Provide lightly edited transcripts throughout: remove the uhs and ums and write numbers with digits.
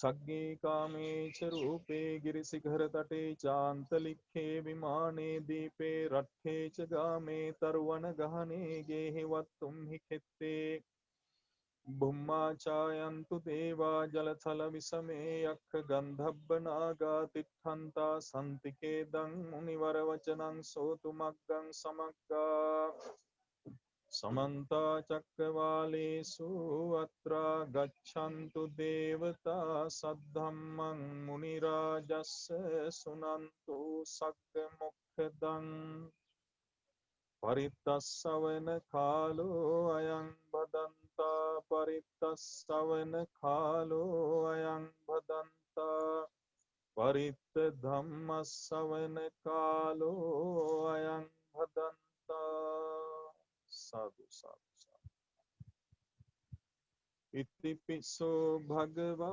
सग्गे कामे च रूपे गिरिशिखर तटे चान्तलिखे विमाने दीपे रट्ठे च गामे तरुवन गहने गेहि वक्तुं हि खित्ते बुम्मा चायन्तु देवा जलथल विषमे यक्ष गन्धब्ब नागा तिष्ठन्ता सन्ति केदं मुनिवर वचनं सोतुमग्गं समग्गा समन्ता चक्रवालेषु अत्र गच्छन्तु देवता सद्धम्मं मुनिराजस्य शृण्वन्तु सग्मुखदं परितस्सवन कालो अयं भदन्ता परितस्सवन कालो अयं भदन्ता परितधम्मस्सवन कालो अयं भदन्ता। साधु साधु साधु। इति पिसो भगवा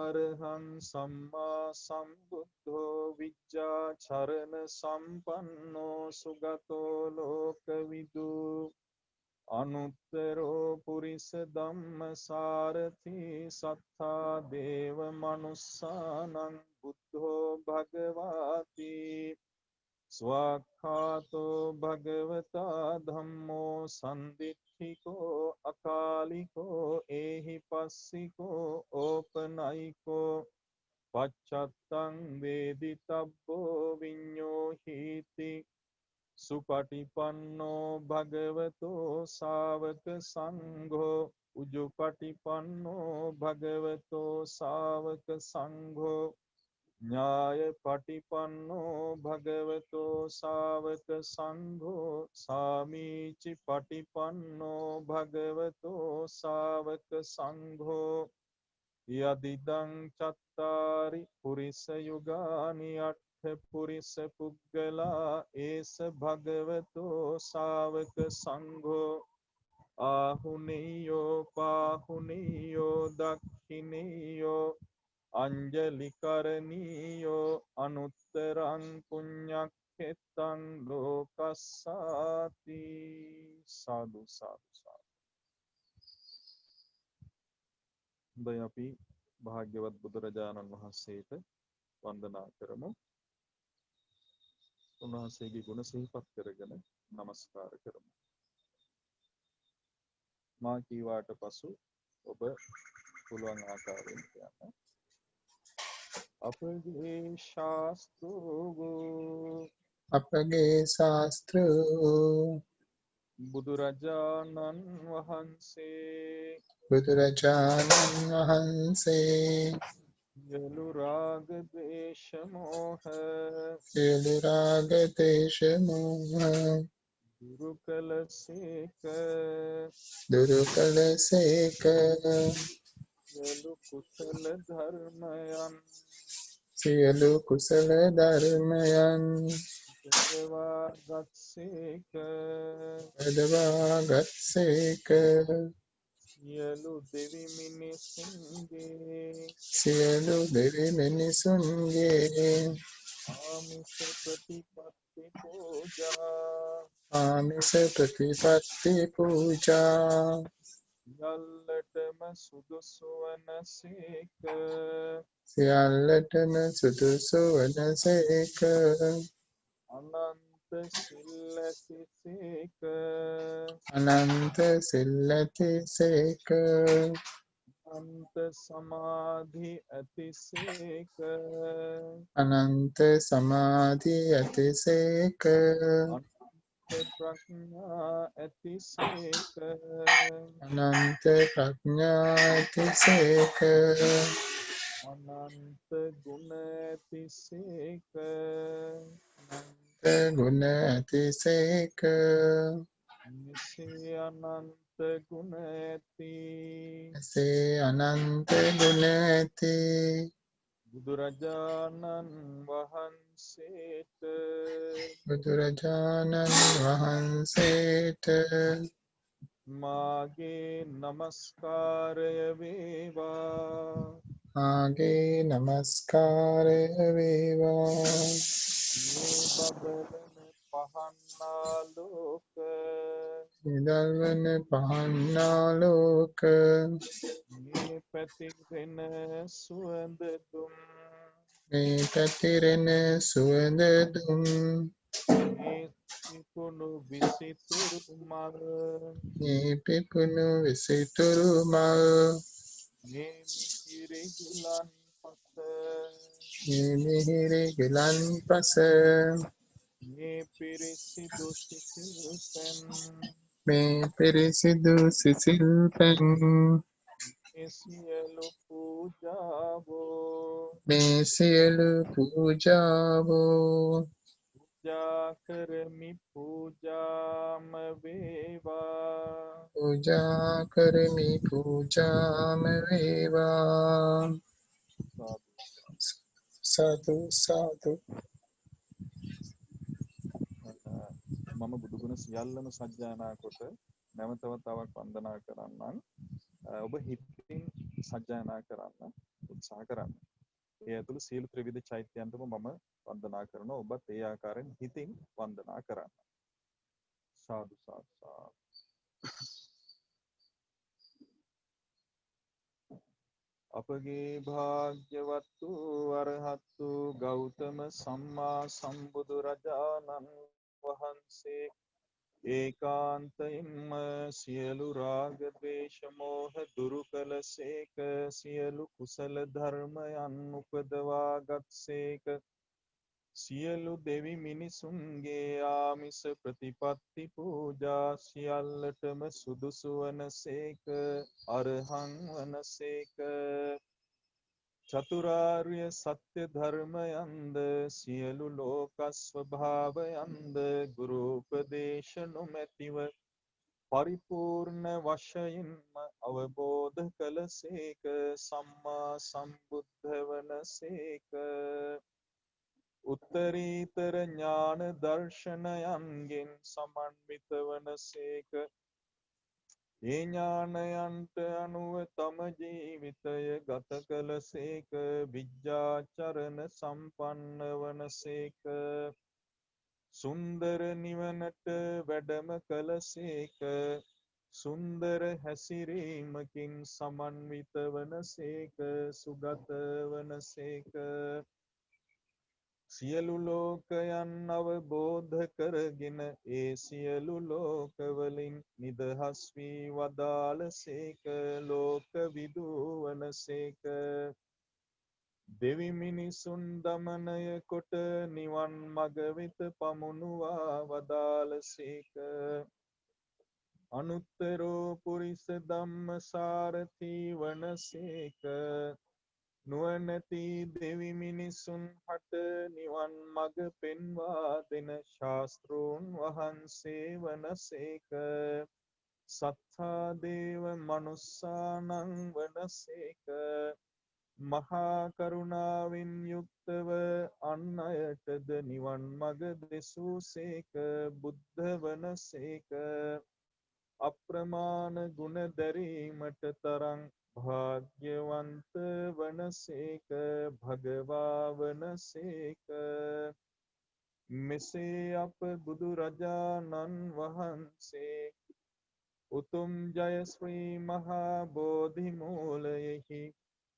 अरहं सम्मा सम्बुद्धो विद्याचरण संपन्नो सुगतो लोकविदु अनुत्तरो पुरिस धम्म सारथि सत्ता देव मनुष्यानं बुद्धो भगवाति स्वाख्यातो भगवता धम्मो संदिठिको अकालिको एहि पस्सिको औपनयिको पश्चात्तं वेदितव्यो विඤ्ඤोहीति सुपटिपन्नो भगवतो सावक संघो उजुपटिपन्नो भगवतो सावक संघो न्यायपटिपन्नो भगवतो सावक संघो सामीचि पटिपन्नो भगवतो सावक संघो यदिदं चत्तारि पुरिसयुगानि अट्ठ पुरिस पुग्गला एष भगवतो सावक संघो आहुनेयो पाहुनेयो दक्षिणेयो अंजलिकरणीयो अनुत्तरं पुण्यक्षेत्रं लोकस्याति। साधु साधु साधु। दयापि भाग्यवत බුදුරජාණන් වහන්සේට වන්දනා කරමු. උන්වහන්සේගේ ගුණ සිහිපත් කරගෙන নমස්කාර කරමු. මා කීවාට පසු ඔබ පුළුවන් ආකාරයෙන් කියන්න. අපගේ ශාස්ත්‍ර බුදුරජාණන් වහන්සේ යලු රාග දේශ මොහ දුරු කළසේක සියලු කුසල ධර්මයන් වැඩවාගත්සේක සියලු දෙවි මිනිසුන්ගේ ආමිස ප්‍රතිපත්ති පූජා සියල්ලටම සුදුසු වනසේක අනන්ත සිල්ලතිසේක අනන්ත සමාධි ඇතිසේක අනන්ත ප්‍රඥා ඇතිසේක අනන්ත ගුණ ඇතිසේක එසේ අනන්ත ගුණ ඇති බුදුරජාණන් වහන්සේට මාගේ නමස්කාරය වේවා. නිදල්වන පහන්නාලෝක පැතිරෙන සුවඳ දුම් මේ පැතිරෙන සුවඳ දුම් මේ පිපුණු විසිතුරු මල් මේ පිපුණු විසිතුරු මල් මේ මිහිරි ගුලන් පස මේ මිහිරි ගිලන් පස මේ පිරිසිදු සිසිල් පැන් මේ පිරිසිදු සිසිල් පැන් මේ සියලු පූජාවෝ මේ සියලු පූජාවෝ පූජා කරමි පූජාම වේවා පූජා කරමි පූජාම වේවා සාදු සාදු මම බුදුගුණ සියල්ලම සජ්ජායනා කොට නැවත වතාවක් වන්දනා කරන්නම්. ඔබ හිතින් සජ්ජායනා කරන්න උත්සාහ කරන්න. ඒ ඇතුළු සියලු ත්‍රිවිධ චෛත්‍යයන්ටම මම වන්දනා කරනවා. ඔබත් ඒ ආකාරයෙන් හිතින් වන්දනා කරන්න. සාදු සාදු සාදු. අපගේ භාග්‍යවත් වූ අරහත් වූ ගෞතම සම්මා සම්බුදු රජාණන් වහන්සේ ඒකාන්තයෙන්ම සියලු රාග ද්වේෂ මෝහ දුරු කළසේක, සියලු කුසල ධර්මයන් උපදවාගත්සේක, සියලු දෙවි මිනිසුන්ගේ ආමිස ප්‍රතිපත්ති පූජා සියල්ලටම සුදුසු වනසේක, අරහං වනසේක. චතුරාර්ය සත්‍ය ධර්මයන්ද සියලු ලෝක ස්වභාවයන්ද ගුරු උපදේශ නොමැතිව පරිපූර්ණ වශයෙන්ම අවබෝධ කළසේක, සම්මා සම්බුද්ධ වනසේක. උත්තරීතර ඥාන දර්ශනයන්ගෙන් සමන්විත වනසේක. ඒ ඥානයන්ට අනුව තම ජීවිතය ගත කළසේක, විජ්ජාචරණ සම්පන්න වනසේක. සුන්දර නිවනට වැඩම කළසේක, සුන්දර හැසිරීමකින් සමන්විත වනසේක, සුගත වනසේක. සියලු ලෝකයන් අවබෝධ කරගෙන ඒ සියලු ලෝකවලින් නිදහස් වී වදාළසේක, ලෝක විදූ වනසේක. දෙවි මිනිසුන් දමනය කොට නිවන් මඟ වෙත පමුණුවා වදාළසේක. අනුත්තරෝ පුරිස ධම්මසාරථී වනසේක. නුවණැති දෙවි මිනිසුන් හට නිවන් මඟ පෙන්වා දෙන ශාස්ත්‍රූන් වහන්සේ වනසේක. සත්තා දේව මනුස්සානං වනසේක. මහා කරුණාවෙන් යුක්තව අන් අයටද නිවන් මඟ දෙසූසේක, බුද්ධ වනසේක. අප්‍රමාණ ගුණ දැරීමට තරම් භාග්‍යවන්ත වනසේක, භගවා වනසේක. මෙසේ අප බුදුරජාණන් වහන්සේ උතුම් ජය ශ්‍රී මහා බෝධි මූලයෙහි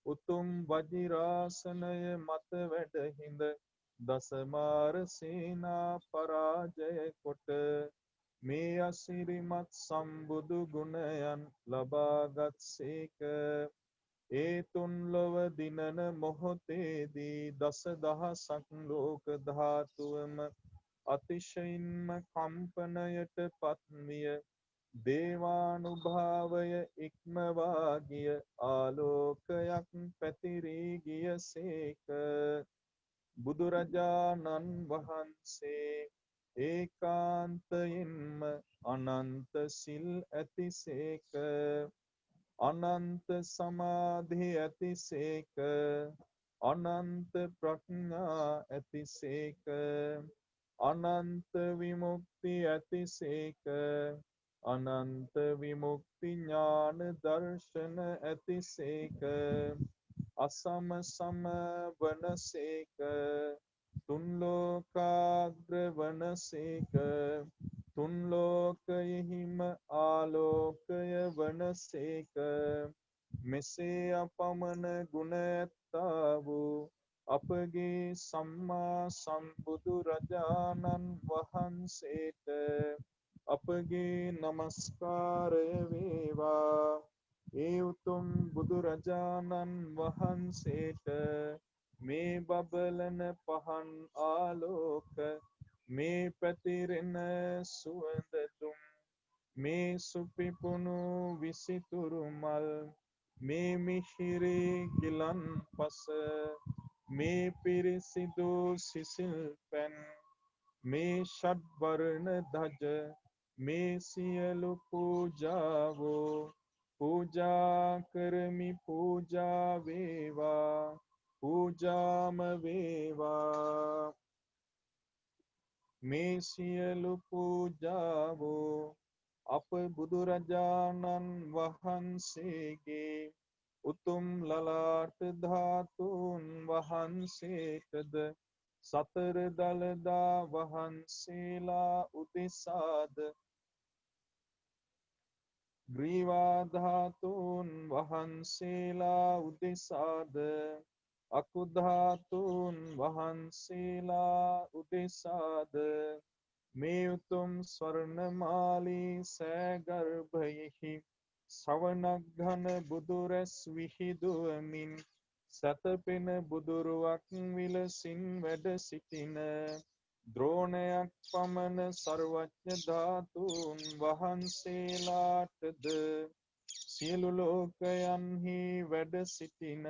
උතුම් වජිරාසනය මත වැඩහිඳ දසමාර සේනා පරාජය කොට මේ අසිරිමත් සම්බුදු ගුණයන් ලබාගත්සේක. ඒ තුන් ලොව දිනන මොහොතේදී දසදහසක් ලෝක ධාතුවම අතිශයින්ම කම්පනයට පත්විය දේවානුභාවය ඉක්මවා ගිය ආලෝකයක් පැතිරී ගියසේක. බුදුරජාණන් වහන්සේ ඒකාන්තයෙන්ම අනන්ත සිල් ඇතිසේක, අනන්ත සමාධි ඇතිසේක, අනන්ත ප්‍රඥා ඇතිසේක, අනන්ත විමුක්ති ඇතිසේක, අනන්ත විමුක්ති ඥාන දර්ශන ඇතිසේක, අසම සම වනසේක, තුන් ලෝකාග්‍ර වනසේක, තුන් ලෝකයෙහිම ආලෝකය වනසේක. මෙසේ අපමණ ගුණ ඇත්තා වූ අපගේ සම්මා සම්බුදු රජාණන් වහන්සේට අපගේ නමස්කාරය වේවා. ඒ උතුම් බුදුරජාණන් වහන්සේට මේ බබලන පහන් ආලෝක, මේ පැතිරෙන සුවඳ මේ සුපිපුුණු විසිතුරු මල්, මේ මිහිරි ගිලන් පස, මේ පිරිසිදු සිසිල් පැන්, මේ ෂඩ්වරණ ධජ, මේ සියලු පූජාවෝ පූජා කරමි පූජා වේවා, පූජාම වේවා. මේ සියලු පූජාවෝ අප බුදුරජාණන් වහන්සේගේ උතුම් ලලාට ධාතුන් වහන්සේටද සතර දළදා වහන්සේලා උදෙසාද ග්‍රීවා ධාතුන් වහන්සේලා උදෙසාද අකුධාතුන් වහන්සේලා උදෙසාද මේ උතුම් ස්වර්ණමාලී සෑගර්භයෙහි සවනක්ඝන බුදුරැස් විහිදුවමින් සැතපෙන බුදුරුවක් විලසින් වැඩ සිටින ද්‍රෝණයක් පමණ සර්වඥ ධාතුන් වහන්සේලාටද සියලු ලෝකයන්හි වැඩ සිටින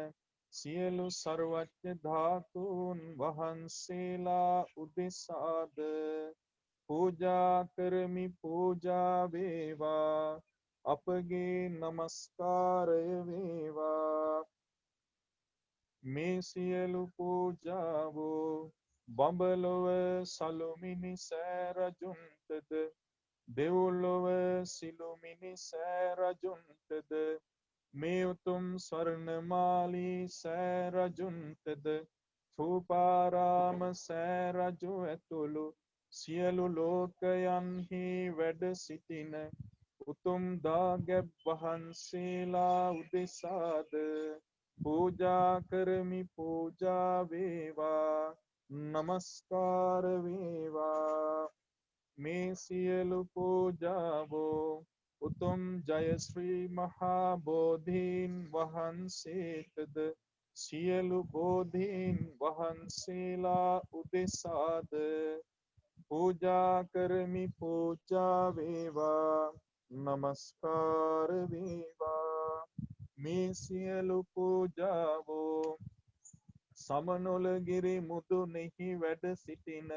සියලු සර්වඥ ධාතුන් වහන්සේලා උදෙසාද පූජා කරමි පූජා වේවා, අපගේ නමස්කාරය වේවා. මේ සියලු පූජාවෝ බඹලොව සලුමිනි සෑරජුන්ටද දෙව්ලොව සිළුමිනි සෑරජුන්ටද මේ උතුම් ස්වර්ණමාලී සෑරජුන්ටද ථූපාරාම සෑරජු ඇතුළු සියලු ලෝකයන්හි වැඩ සිටින උතුම් දාගැබ් වහන්සේලා උදෙසාද පූජා කරමි පූජා වේවා, නමස්කාර වේවා. මේ සියලු පූජාවෝ උතුම් ජයශ්‍රී මහා බෝධීන් වහන්සේටද සියලු බෝධීන් වහන්සේලා උදෙසාද පූජා කරමි පූජා වේවා, නමස්කාර වේවා. මේ සියලු පූජාවෝ සමනොලගිරි මුදුනෙහි වැඩ සිටින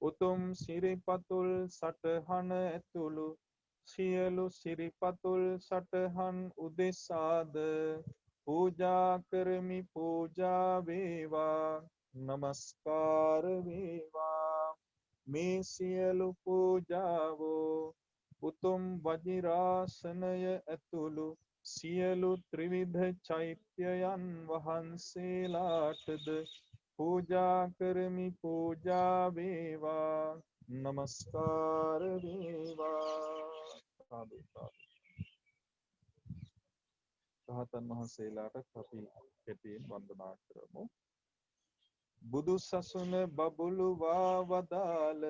උතුම් සිරිපතුල් සටහන ඇතුළු සියලු සිරිපතුල් සටහන් උදෙසාද පූජා කරමි පූජා වේවා, නමස්කාර වේවා. මේ සියලු පූජාවෝ උතුම් වජිරාසනය ඇතුළු සියලු ත්‍රිවිධ චෛත්‍යයන් වහන්සේලාටද පූජා කරමි පූජා වේවා, නමස්කාර වේවා. සාදු සාදු. රහතන් වහන්සේලාට අපි කෙටියෙන් වන්දනා කරමු. බුදු සසුන බබළුවා වදාළ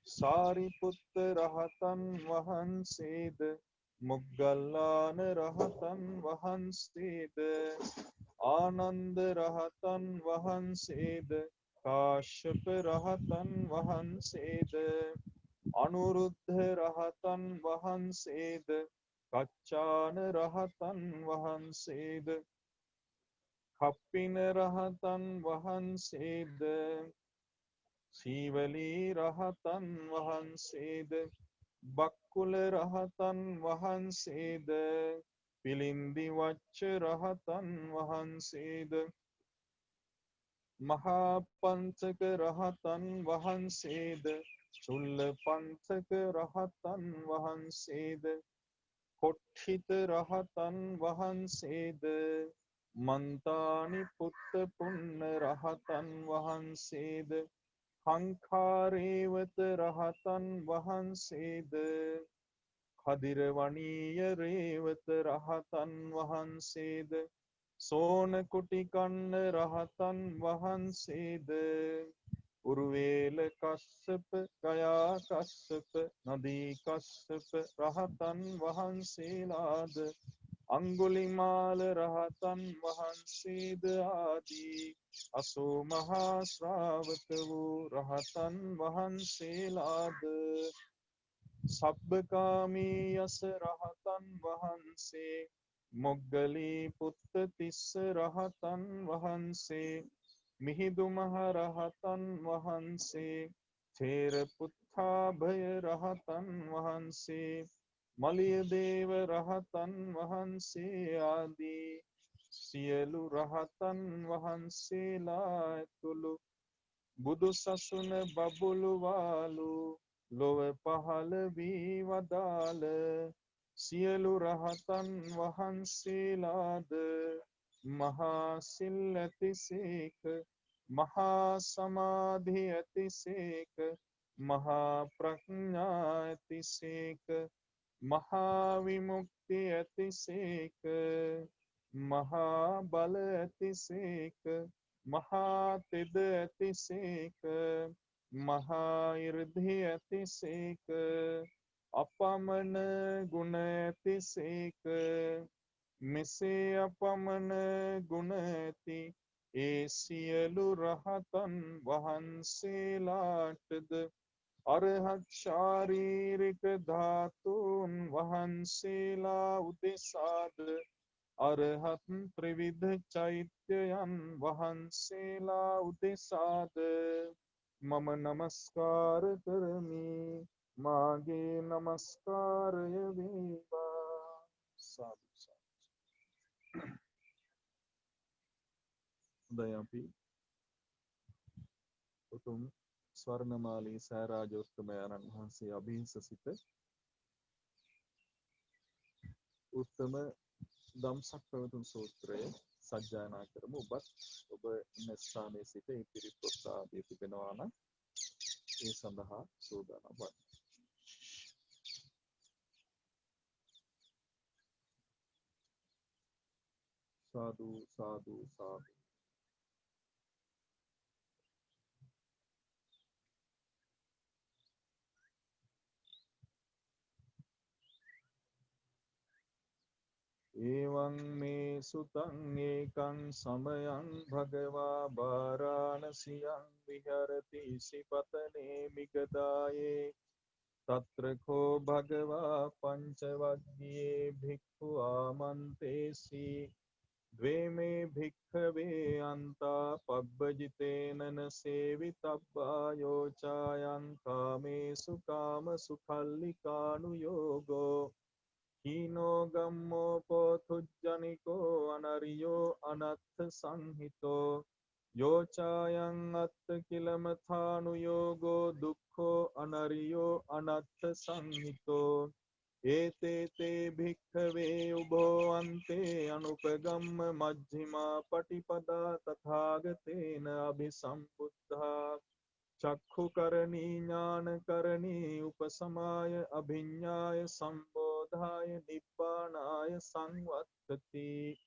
සාරිපුත්ත රහතන් වහන්සේද මොග්ගල්ලාන රහතන් වහන්සේද ආනන්ද රහතන් වහන්සේද කාශ්‍යප රහතන් වහන්සේද අනුරුද්ධ රහතන් වහන්සේද කච්චාන රහතන් වහන්සේද කප්පින රහතන් වහන්සේද සීවලී රහතන් වහන්සේද බක්කුල රහතන් වහන්සේද පිලින්දි වච්ච රහතන් වහන්සේද මහා පංචක රහතන් වහන්සේද චුල්ල පංචක රහතන් වහන්සේද කොට්ඨිත රහතන් වහන්සේද මන්තානි පුත්ත පුන්න රහතන් වහන්සේද කංකාරේවත රහතන් වහන්සේද කදිරවණීය රේවත රහතන් වහන්සේද සෝන කුටිකන්න රහතන් වහන්සේද උරුවේල කස්සප ගයා කස්සප නදී කස්සප රහතන් වහන්සේලාද අංගුලිමාල රහතන් වහන්සේද ආදී අසෝ මහා ශ්‍රාවක වූ රහතන් වහන්සේලාද සබ්බකාමී යස රහතන් වහන්සේ මොග්ගලී පුත්ත තිස්ස රහතන් වහන්සේ මිහිඳු මහ රහතන් වහන්සේ ථේරපුත්ථාභය රහතන් වහන්සේ මලියදේව රහතන් වහන්සේ ආදී සියලු රහතන් වහන්සේලා ඇතුළු බුදු සසුන බබළුවාලු ලොව පහළ වී වදාළ සියලු රහතන් වහන්සේලාද මහා සිල් ඇතිසේක මහා සමාධි ඇතිසේක මහා ප්‍රඥා ඇතිසේක මහා විමුක්ති ඇතිසේක මහා බල ඇතිසේක මහා තෙද ඇතිසේක මහා ඉර්ධි ඇතිසේක අපමණ ගුණ ඇතිසේක මෙසේ අපමණ ගුණ ඇති ඒ සියලු රහතන් වහන්සේලාටද අරහත් ශාරීරික ධාතුන් වහන්සේලා උදෙසාද අරහත් ත්‍රිවිධ චෛත්‍යයන් වහන්සේලා උදෙසාද මම නමස්කාර කරමි මාගේ නමස්කාරය වේවා සාදු හොඳයි අපි උතුම් ස්වර්ණමාලී සෑරාජෝත්තමයන්න් වහන්සේ අභිහිංසසිත උත්තම ධම්සක් පැවතුම් සූත්‍රය සජ්ජායනා කරමු. ඔබ ඉන්න ස්ථානයේ සිට ඒ පිරිත් පොත් ආදී තිබෙනවා නම් ඒ සඳහා සූදානම් වන්න. සාදු සාදු සාදු. එවං මේ සුතං ඒකං සමයං භගවා බාරාණසියං විහරති සිපතනේ මිගදායේ තත්‍ර කෝ භගවා පංචවග්ගියේ භික්ඛු ආමන්තේසි ද්වේමේ භික්ඛවේ අන්තා පබ්බජිතේනන සේවිතබ්බා යෝචායන් කාමේසු කාම සුඛල්ලිකානුයෝගෝ හීනෝ ගම්මෝ පෝතුජ්ජනිකෝ අනරියෝ අනත්ථ සංහිතෝ යෝචායන් අත්ථ කිලමථානුයෝගෝ දුක්ඛෝ අනරියෝ අනත්ථ සංහිතෝ ඒතේතේ භික්ඛවේ උභෝ අන්තේ අනුපගම්ම මජ්ක්‍ධිමා පටිපදා තථාගතේන අභිසම්බුද්ධා චක්ඛුකරණී ඥානකරණී උපසමාය අභිඤ්ඤාය සම්බෝධාය නිබ්බානාය සංවත්තති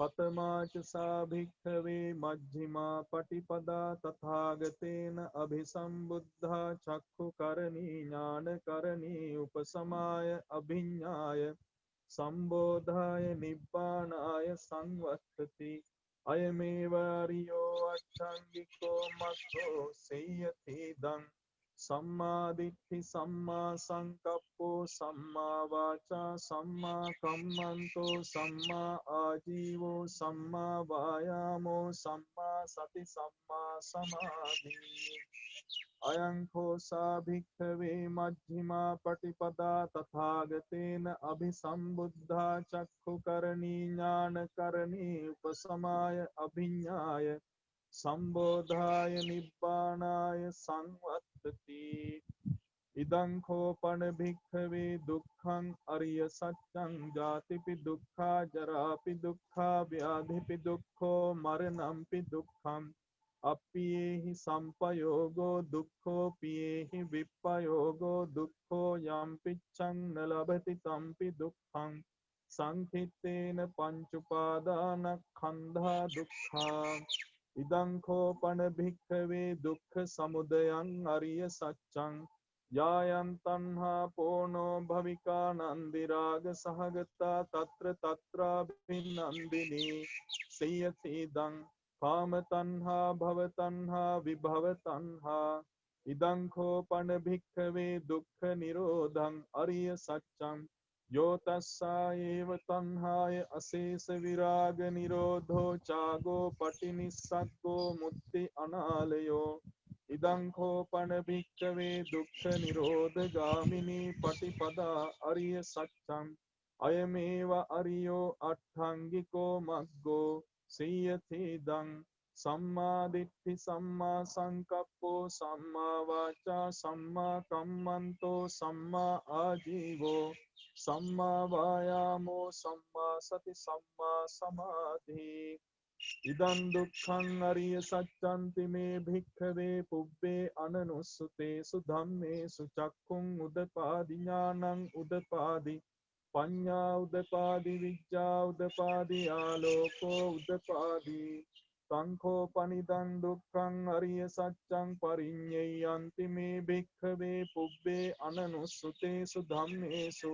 පතමාච සා භික්ඛවේ මජ්ක්‍ධිමා පටිපදා තථාගතේන අභිසම්බුද්ධා චක්ඛුකරණී ඥානකරණී උපසමාය අභිඤ්ඤාය සම්බෝධාය නිබ්බානාය සංවත්තති අයමේව අරියෝ අට්ඨංගිකෝ මග්ගෝ සේයති දං සම්මා දිට්ඨි සම්මා සංකප්පෝ සම්මා වාචා සම්මා කම්මන්තෝ සම්මා ආජීවෝ සම්මා වායාමෝ සම්මා සති සම්මා සමාධි අයං කෝසා භික්ඛවේ මජ්ක්‍ධිමා පටිපදා තථාගතේන අභිසම්බුද්ධා චක්ඛුකරණී ඥානකරණී උපසමාය අභිඤ්ඤාය සම්බෝධාය නිබ්බානාය සංවත්තති ඉදං කෝපන භික්ඛවේ දුක්ඛං අරිය සත්‍යං ජාතිපි දුක්ඛා ජරාපි දුක්ඛා ව්‍යාධිපි දුක්ඛෝ මරණම්පි දුක්ඛං අප්පියේහි සම්පයෝගෝ දුක්ඛෝ පියේහි විප්පයෝගෝ දුක්ඛෝ යම්පිච්ඡං නලබති තම්පි දුක්ඛං සංඛිත්තේන පංචුපාදානස්කන්ධා දුක්ඛා ඉදං කෝපන භික්ඛවේ දුක්ඛ සමුදයං අරිය සත්‍යං යායන් තණ්හා පෝනෝ භවිකා නන්දි රාග සහගතා తත්‍ර తත්‍රා භින්නන්දිනී සියතිදං කාම තණ්හා භව තණ්හා විභව තණ්හා ඉදං කෝපන භික්ඛවේ දුක්ඛ නිරෝධං අරිය සත්‍යං යෝ තස්සා ඒව තණ්හාය අශේෂ විරාග නිරෝධෝ චාගෝ පටිනිස්සග්ගෝ මුක්ති අනාලයෝ ඉදං කෝපන භික්ඛවේ දුක්ඛ නිරෝධ ගාමිනී පටිපදා අරිය සත්‍යං අයමේව අරියෝ අට්ඨංගිකෝ මග්ගෝ සියතිදං සම්මා දිට්ඨි සම්මා සංකප්පෝ සම්මා වාචා සම්මා කම්මන්තෝ සම්මා ආජීවෝ සම්මා වායාමෝ සම්මා සති සම්මා සමාධි ඉදං දුක්ඛං අරිය සත්‍යන්ති මේ භික්ඛවේ පුබ්බේ අනනුස්සතේසු ධම්මේසු චක්ඛුං උදපාදි ඥානං උදපාදි පඤ්ඤා උදපාදි විඤ්ඤා උදපාදි ආලෝකෝ උදපාදි සංඛෝ පනිදං දුක්ඛං අරිය සත්‍යං පරිඤ්ඤයන්ති මේ භික්ඛවේ පුබ්බේ අනනුස්සතේසු ධම්මේසු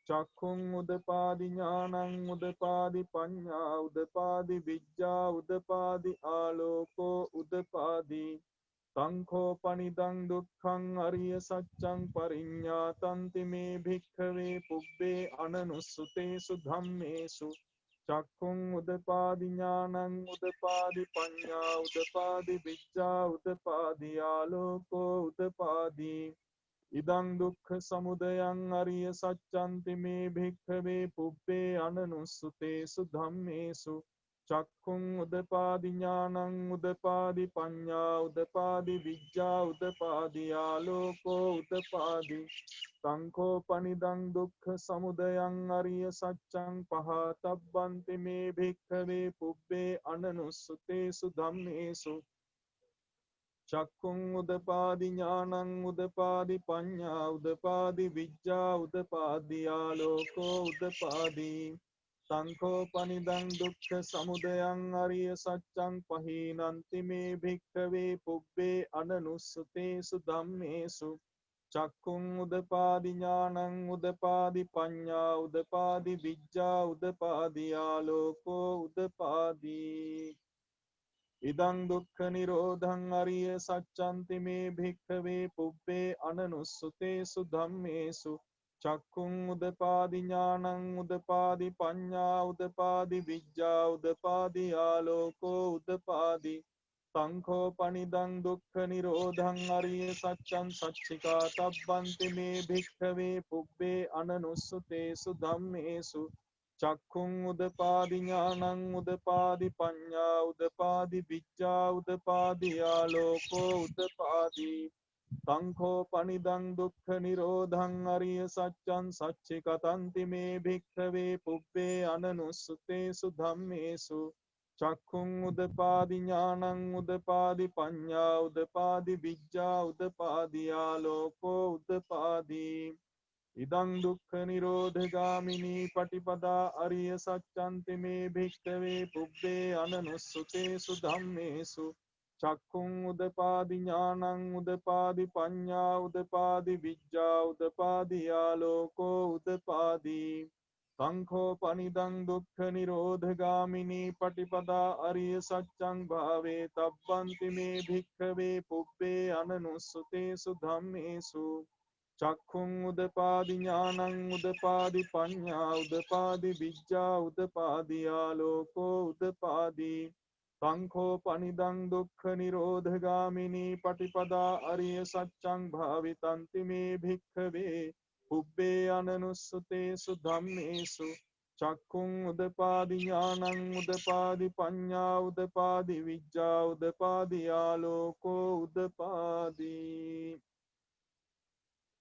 චක්ඛුං උදපාදි ඥානං උදපාදි පඤ්ඤා උදපාදි විඤ්ඤා උදපාදි ආලෝකෝ උදපාදි සංඛෝ පනිදං දුක්ඛං අරිය සත්‍යං පරිඤ්ඤාතන්ති මේ භික්ඛවේ පුබ්බේ අනනුස්සතේසු ධම්මේසු චක්ඛුං උදපාදි ඥානං උදපාදි පඤ්ඤා උදපාදි විඤ්ඤා උදපාදි ආලෝකෝ උදපාදි ඉදං දුක්ඛ සමුදයං අරිය සත්‍යන්ති මේ භික්ඛවේ පුබ්බේ අනනුස්සතේසු ධම්මේසු චක්ඛුං උදපාදි ඥානං උදපාදි පඤ්ඤා උදපාදි විඤ්ඤා උදපාදි ආලෝකෝ උදපාදි සංඛෝ පනිදං දුක්ඛ සමුදයං අරිය සත්‍යං පහතබ්බන්ති මේ භික්ඛවේ පුබ්බේ අනනුස්සතේසු ධම්මේසු චක්ඛුං උදපාදි ඥානං උදපාදි පඤ්ඤා උදපාදි විඤ්ඤා උදපාදි ආලෝකෝ උදපාදි සංඛෝ පනිදං දුක්ඛ සමුදයං අරිය සත්‍යං පහීනන්ති මේ භික්ඛවේ පුබ්බේ අනනුස්සතේසු ධම්මේසු චක්ඛුං උදපාදි ඥානං උදපාදි පඤ්ඤා උදපාදි විඤ්ඤා උදපාදි ආලෝකෝ උදපාදි ඉදං දුක්ඛ නිරෝධං අරිය සත්‍යන්ති මේ භික්ඛවේ පුබ්බේ අනනුස්සතේසු ධම්මේසු චක්ඛුං උදපාදි ඥානං උදපාදි පඤ්ඤා උදපාදි විඤ්ඤා උදපාදි ආලෝකෝ උදපාදි සංඛෝ පනිදං දුක්ඛ නිරෝධං අරිය සත්‍යං සච්චිකා තබ්බන්ති මේ භික්ඛවේ පුබ්බේ අනනුස්සතේසු ධම්මේසු චක්ඛුං උදපාදි ඥානං උදපාදි පඤ්ඤා උදපාදි විඤ්ඤා උදපාදි ආලෝකෝ උදපාදි සංඛෝ පනිදං දුක්ඛ නිරෝධං අරිය සත්‍යං සච්චිකතන්ති මේ භික්ඛවේ පුබ්බේ අනනුස්සතේසු ධම්මේසු චක්ඛුං උදපාදි ඥානං උදපාදි පඤ්ඤා උදපාදි විඤ්ඤා උදපාදි ආලෝකෝ උදපාදි ඉදං දුක්ඛ නිරෝධගාමිනී පටිපදා අරිය සත්‍යන්ති මේ භික්ඛවේ පුබ්බේ අනනුස්සතේසු ධම්මේසු චක්ඛුං උදපාදි ඥානං උදපාදි පඤ්ඤා උදපාදි විඤ්ඤා උදපාදි ආලෝකෝ උදපාදි සංඛෝ පනිදං දුක්ඛ නිරෝධගාමිනී පටිපදා අරිය සත්‍යං භාවේ තබ්බන්ති මේ භික්ඛවේ පුබ්බේ අනනුස්සතේසු ධම්මේසු චක්ඛුං උදපාදි ඥානං උදපාදි පඤ්ඤා උදපාදි විඤ්ඤා උදපාදි ආලෝකෝ උදපාදි සංඛෝ පනිදං දුක්ඛ නිරෝධගාමිනී පටිපදා අරිය සත්‍යං භාවිතන්ති මේ භික්ඛවේ පුබ්බේ අනනුස්සතේසු ධම්මේසු චක්ඛුං උදපාදි ඥානං උදපාදි පඤ්ඤා උදපාදි විඤ්ඤා උදපාදි ආලෝකෝ උදපාදි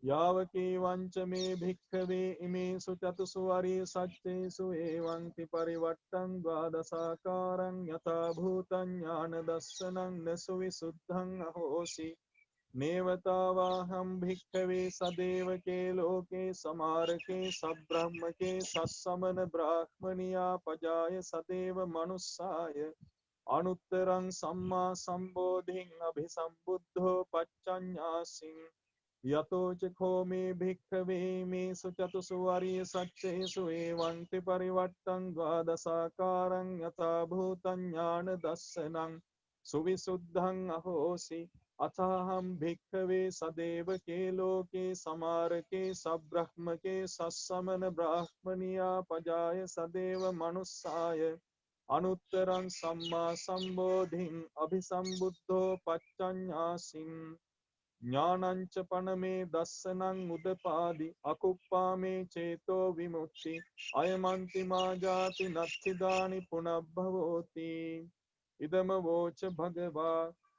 यावकी वंच मे भिक्खवे इमेषु चतुषु अरिसत्येषु एवंति परिवट्टं द्वादशाकारं यथा भूतं ज्ञानदर्शनं न सुविशुद्धं अहोसि नेवतावाहं भिक्खवे सदेवके लोके समारके सब्रह्मके सत्समन ब्राह्मणियापजाय सदेव मनुष्याय अनुत्तरं सम्मा सम्बोधिं अभिसम्बुद्धो पच्चन्यासिं यतो च खोमे भिक्खवे मेषु चतुषु अरियसत्येषु एवं परिवट्टं द्वादशाकारं यथा भूतं ज्ञानदर्शनं सुविशुद्धं अहोसि अथाहं भिक्खवे सदेव के लोके समारके सब्रह्मके सत्समन ब्राह्मणियापजाय सदेव मनुष्याय अनुत्तरं सम्मा सम्बोधिं अभिसम्बुद्धो पच्चन्यासिम् ज्ञानञ्च पणमे दर्शनं उदपादि अकुप्पा मे चेतो विमुक्ति अयमन्तिमा जाति नत्थिदानि पुनः भवति इदमवोच भगवा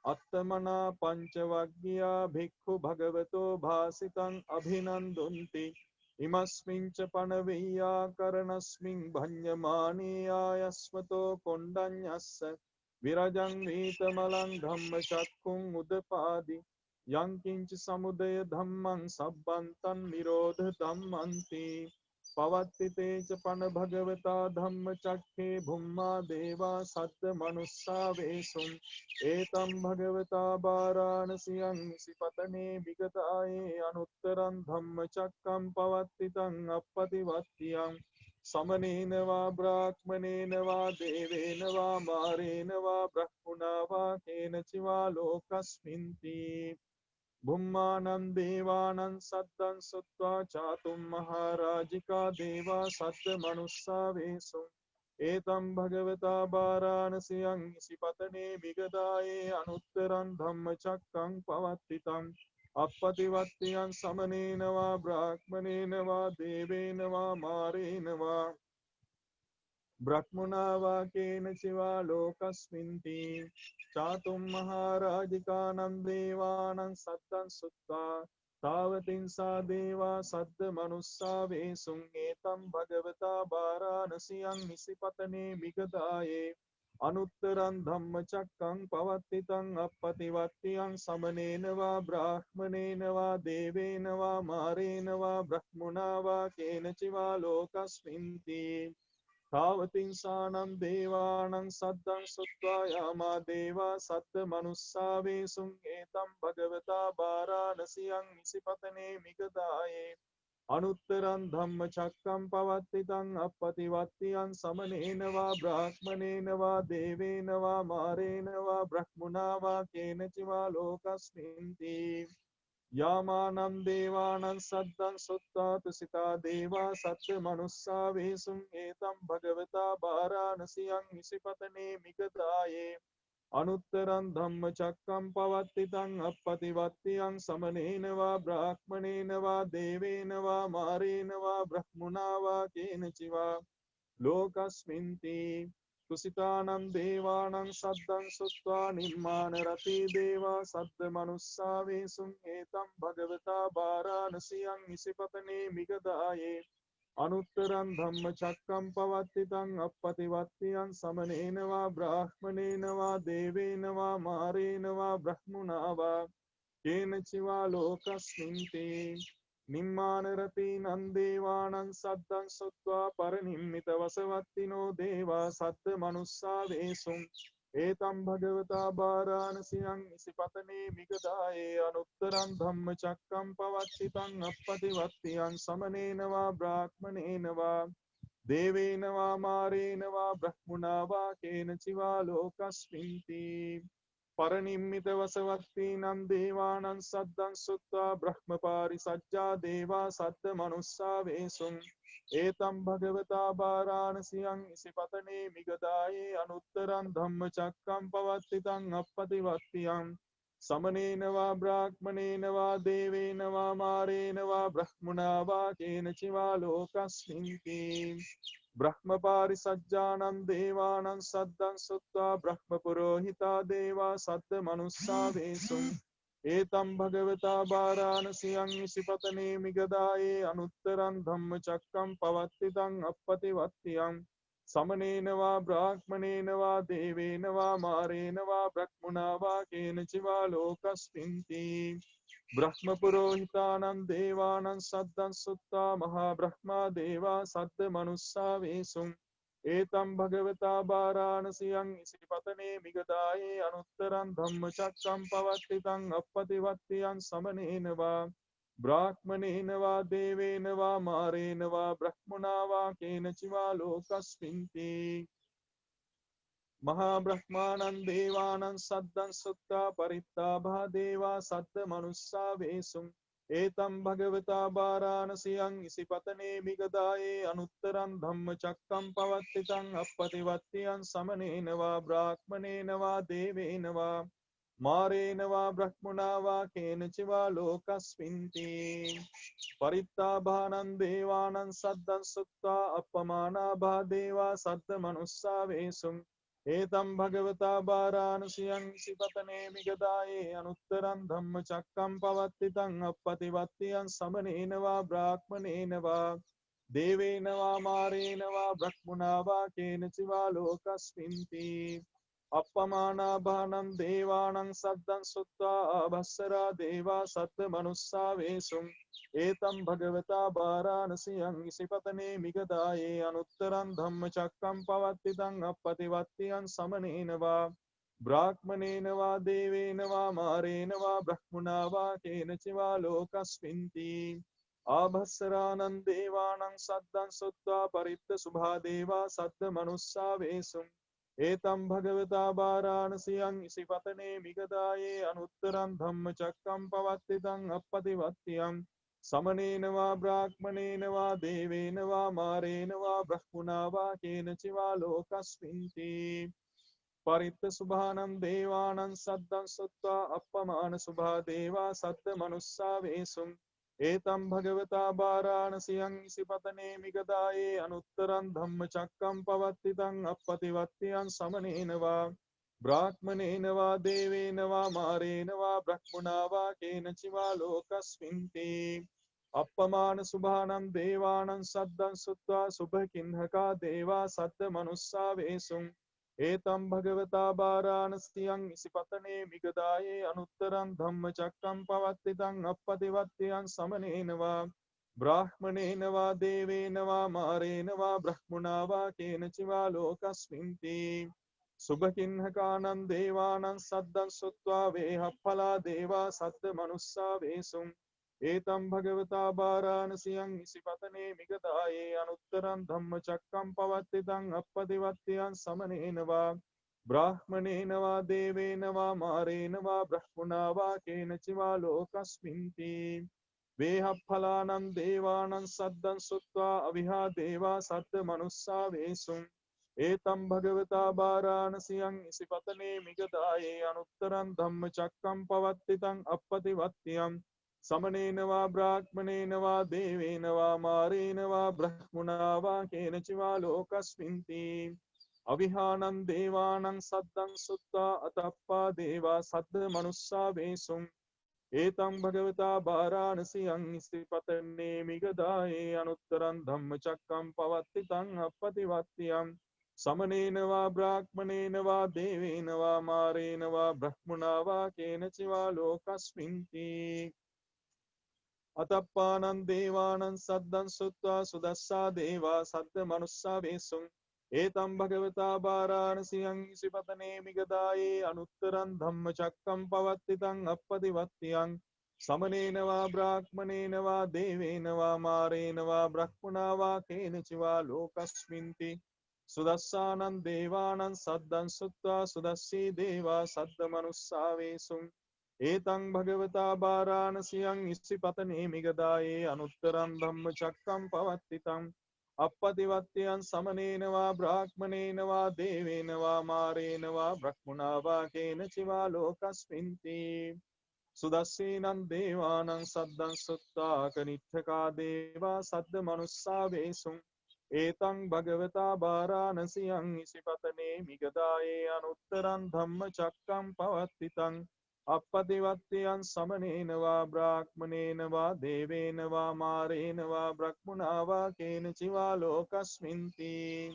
अत्मना पञ्चवज्ञया भिक्खु भगवतो भासितं अभिनन्दन्ति इमस्मिन् च पणवैयाकरणस्मिन् भञ्जमानेयायस्वतो कोण्डन्यस्य विरजं वीतमलं धम्मचक्कुं उदपादि यं किंच समुदय धम्मं सब्बन्तं निरोध धम्मन्ति पवत्ति ते च पण भगवता धम्मचक्खे भूम्मा देवा सत्य मनुष्या वेशुम् एतं भगवता वाराणस्यां निशिपतने विगताये अनुत्तरं धम्मचक्रं पवत्तितं अपतिवत्यं समनेन वा ब्राह्मणेन वा देवेन वा मारेण वा ब्रह्मणा वा केनचिवा लोकस्मिन्ति भुम्मानं देवानं सद्दं सुत्वा चातुं महाराजिका देवा सद्मनुष्या वेशुम् एतं भगवता वाराणस्यां निशिपतने विगताये अनुत्तरं धम्मचक्रं पवत्तितं अपतिवत्यं समनेन वा ब्राह्मणेन वा देवेन वा मारेण वा ब्रह्मणा वा केनचिवा लोकस्मिन्ति चातुं महाराजिकानं देवानं सद्दं सुत्वा तावतीं सा देवा सद्मनुष्या वेशुम् एतं भगवता वाराणस्यां निशिपतने विगताये अनुत्तरं धम्मचक्रं पवत्तितं अपतिवत्यं समनेन वा ब्राह्मणेन वा देवेन वा मारेण वा ब्रह्मणा वा केनचिवा लोकस्मिन्ति तावतींसानं देवानं सद्दं सुत्वा यामा देवा सद्मनुष्या वेशुम् एतं भगवता वाराणस्यां निशिपतने विगताये अनुत्तरं धम्मचक्रं पवत्तितं अपतिवत्यं समनेन वा ब्राह्मणेन वा देवेन वा मारेण वा ब्रह्मणा वा केनचिवा लोकस्मिन्ति यामानं देवानं सद्दं सुत्वा तुसिता देवा सद्मनुष्या वेशुम् एतं भगवता वाराणस्यां निशिपतने विगताये अनुत्तरं धम्मचक्रं पवत्तितं अपतिवत्यं समनेन वा ब्राह्मणेन वा देवेन वा मारेण वा ब्रह्मणा वा केनचिवा लोकस्मिन्ति तुसितानं देवानं सद्दं सुत्वा निर्माणरति देवा सद्मनुष्या वेशुम् एतं भगवता वाराणस्यां निशिपतने विगताये अनुत्तरं धम्मचक्रं पवत्तितं अपतिवत्यं समनेन वा ब्राह्मणेन वा देवेन वा मारेण वा ब्रह्मणा वा केनचिवा लोकस्मिन्ति निम्मानरतीनं देवानं सद्दं सुत्वा परनिम्मितवसवत्तिनो देवा सद्मनुष्या वेशुम् एतं भगवता वाराणस्यां निशिपतने विगताये अनुत्तरं धम्मचक्रं पवत्तितं अपतिवत्यं समनेन वा ब्राह्मणेन वा देवेन वा मारेण वा ब्रह्मणा वा केनचिवा लोकस्मिन्ति परनिम्मितवसवत्तीनं देवानं सद्दं सुत्वा ब्रह्मपारिसज्जा देवा सद्मनुष्या वेशुम् एतं भगवता वाराणस्यां निशिपतने विगताये अनुत्तरं धम्मचक्रं पवत्तितं अपतिवत्यं समनेन वा ब्राह्मणेन वा देवेन वा मारेण वा ब्रह्मणा वा केनचिवा लोकस्मिन्ति ब्रह्मपारिसज्जानं देवानं सद्दं सुत्वा ब्रह्मपुरोहिता देवा सद्मनुष्या वेशुम् एतं भगवता वाराणसीयं निशिपतने मिगदाये अनुत्तरं धम्मचक्रं पवत्तितं अपतिवत्यं समनेन वा ब्राह्मणेन वा देवेन वा मारेण वा ब्रह्मणा वा केनचिवा लोकस्मिन्ति ब्रह्मपुरोहितानां देवानां सद्दं सुत्ता महाब्रह्मा देवा सद्दमनुस्सा वेशुम् एतं भगवता वाराणसीयं श्रीपतने मिगदाये अनुत्तरं धम्मचक्रं पवर्तितं अपतिवत्यं समनेन वा ब्राह्मणेन वा देवेन वा मारेण वा ब्रह्मणा वा केनचिवा लोकस्मिन्ति महाब्रह्माणं देवानां सद्दं सुत्ता परित्ताभा देवा सद्दमनुस्सा वेशुम् एतं भगवता वाराणसीयं इसिपतने मिगदाये अनुत्तरं धम्मचक्रं पवर्तितं अपतिवत्यं समनेन वा ब्राह्मणेन वा देवेन वा मारेण वा ब्रह्मणा वा केनचिवा लोकस्मिन्ति परित्ताभानं देवानां सद्दं सुत्वा अपमानाभा देवा सद्दमनुस्सा वेशुम् एतं भगवता वाराणसीयं शिपतने मिगदाये अनुत्तरं धम्मचक्रं पवर्तितं अपतिवत्यं समनेन वा ब्राह्मणेन वा देवेन वा मारेण वा ब्रह्मणा वा केनचिवा लोकस्मिन्ति अपमानाभानं देवानां सद्दं सुत्वा अभस्सरा देवा सद्दमनुस्सा वेशुम् एतं भगवता वाराणसीयं निशिपतने मिगदाये अनुत्तरं धम्मचक्रं पवर्तितं अपतिवत्यं समनेन वा ब्राह्मणेन वा देवेन वा मारेण वा ब्रह्मणा वा केनचिवा लोकस्मिन्ति आभस्सरानं देवानां सद्दं सुत्वा परित्तशुभा देवा सद्दमनुस्सा वेशुम् एतं भगवता वाराणसीयं इसिपतने मिगदाये अनुत्तरं धम्मचक्रं पवर्तितं अपतिवत्यं समनेन वा ब्राह्मणेन वा देवेन वा मारेण वा ब्रह्मणा वा केनचिवा लोकस्मिन्ति परित्तशुभानं देवानां सद्दं सुत्वा अपमानशुभा देवा सद्दमनुस्सा वेशुम् एतं भगवता वाराणसीयं इसिपतने मिगदाये अनुत्तरं धम्मचक्रं पवर्तितं अपतिवत्यं समनेन वा ब्राह्मणेन वा देवेन वा मारेण वा ब्रह्मणा वा केनचिवा लोकस्मिन्ति अपमानशुभानं देवानां सद्दं सुत्वा शुभकिन्हका देवा सद्दमनुस्सा वेशुम् एतं भगवता वाराणसीयं इसिपतने मिगदाये अनुत्तरं धम्मचक्रं पवर्तितं अपतिवत्यं समनेन वा ब्राह्मणेन वा देवेन वा मारेण वा ब्रह्मणा वा केनचिवा लोकस्मिन्ति शुभकिन्हकानां देवानां सद्दं सुत्वा वेहफला देवा सद्दमनुस्सा वेशुम् एतं भगवता वाराणसीयं इसिपतने मिगदाये अनुत्तरं धम्मचक्रं पवर्तितं अपतिवत्यं समनेन वा ब्राह्मणेन वा देवेन वा मारेण वा ब्रह्मणा वा केनचिवा लोकस्मिन्ति वेहफलानां देवानां सद्दं सुत्वा अविहा देवा सद्दमनुस्सा वेशुम् एतं भगवता वाराणसीयं इसिपतने मिगदाये अनुत्तरं धम्मचक्रं पवर्तितं अपतिवत्यं समनेन वा ब्राह्मणेन वा देवेन वा मारेण वा ब्रह्मणा वा केनचिवा लोकस्मिन्ति अविहानं देवानां सद्दं सुत्वा अतप्पा देवा सद्दमनुस्सा वेशुम् एतं भगवता वाराणसीयं श्रीपतने मिगदाये अनुत्तरं धम्मचक्रं पवर्तितं अपतिवत्यं समनेन वा ब्राह्मणेन वा देवेन वा मारेण वा ब्रह्मणा वा केनचिवा लोकस्मिन्ति अतप्पानं देवानां सद्दं सुत्वा सुदस्सा देवा सद्दमनुस्सा वेशुम् एतं भगवता वाराणसीयं श्रीपतने मिगदाये अनुत्तरं धम्मचक्रं पवर्तितं अपतिवत्यं समनेन वा ब्राह्मणेन वा देवेन वा मारेण वा ब्रह्मणा वा केनचिवा लोकस्मिन्ति सुदस्सानं देवानां सद्दं सुत्वा सुदस्सी देवा सद्दमनुस्सा वेशुम् एतं भगवता वाराणसीयं इसिपतने मिगदाये अनुत्तरं धम्मचक्रं पवर्तितं अपतिवत्यं समनेन वा ब्राह्मणेन वा देवेन वा मारेण वा ब्रह्मणा वा केनचिवा लोकस्मिन्ति सुदस्सीनं देवानां सद्दं सुत्वा कनिष्ठका देवा सद्दमनुस्सा वेशुम् एतं भगवता वाराणसीयं इसिपतने मिगदाये अनुत्तरं धम्मचक्रं पवर्तितं අපපතිවත්තියන් සමනේන වා බ්‍රාහ්මනේන වා දේවේන වා මාරේන වා බ්‍රහ්මනා වා කේන චිවා ලෝකස්මින්ති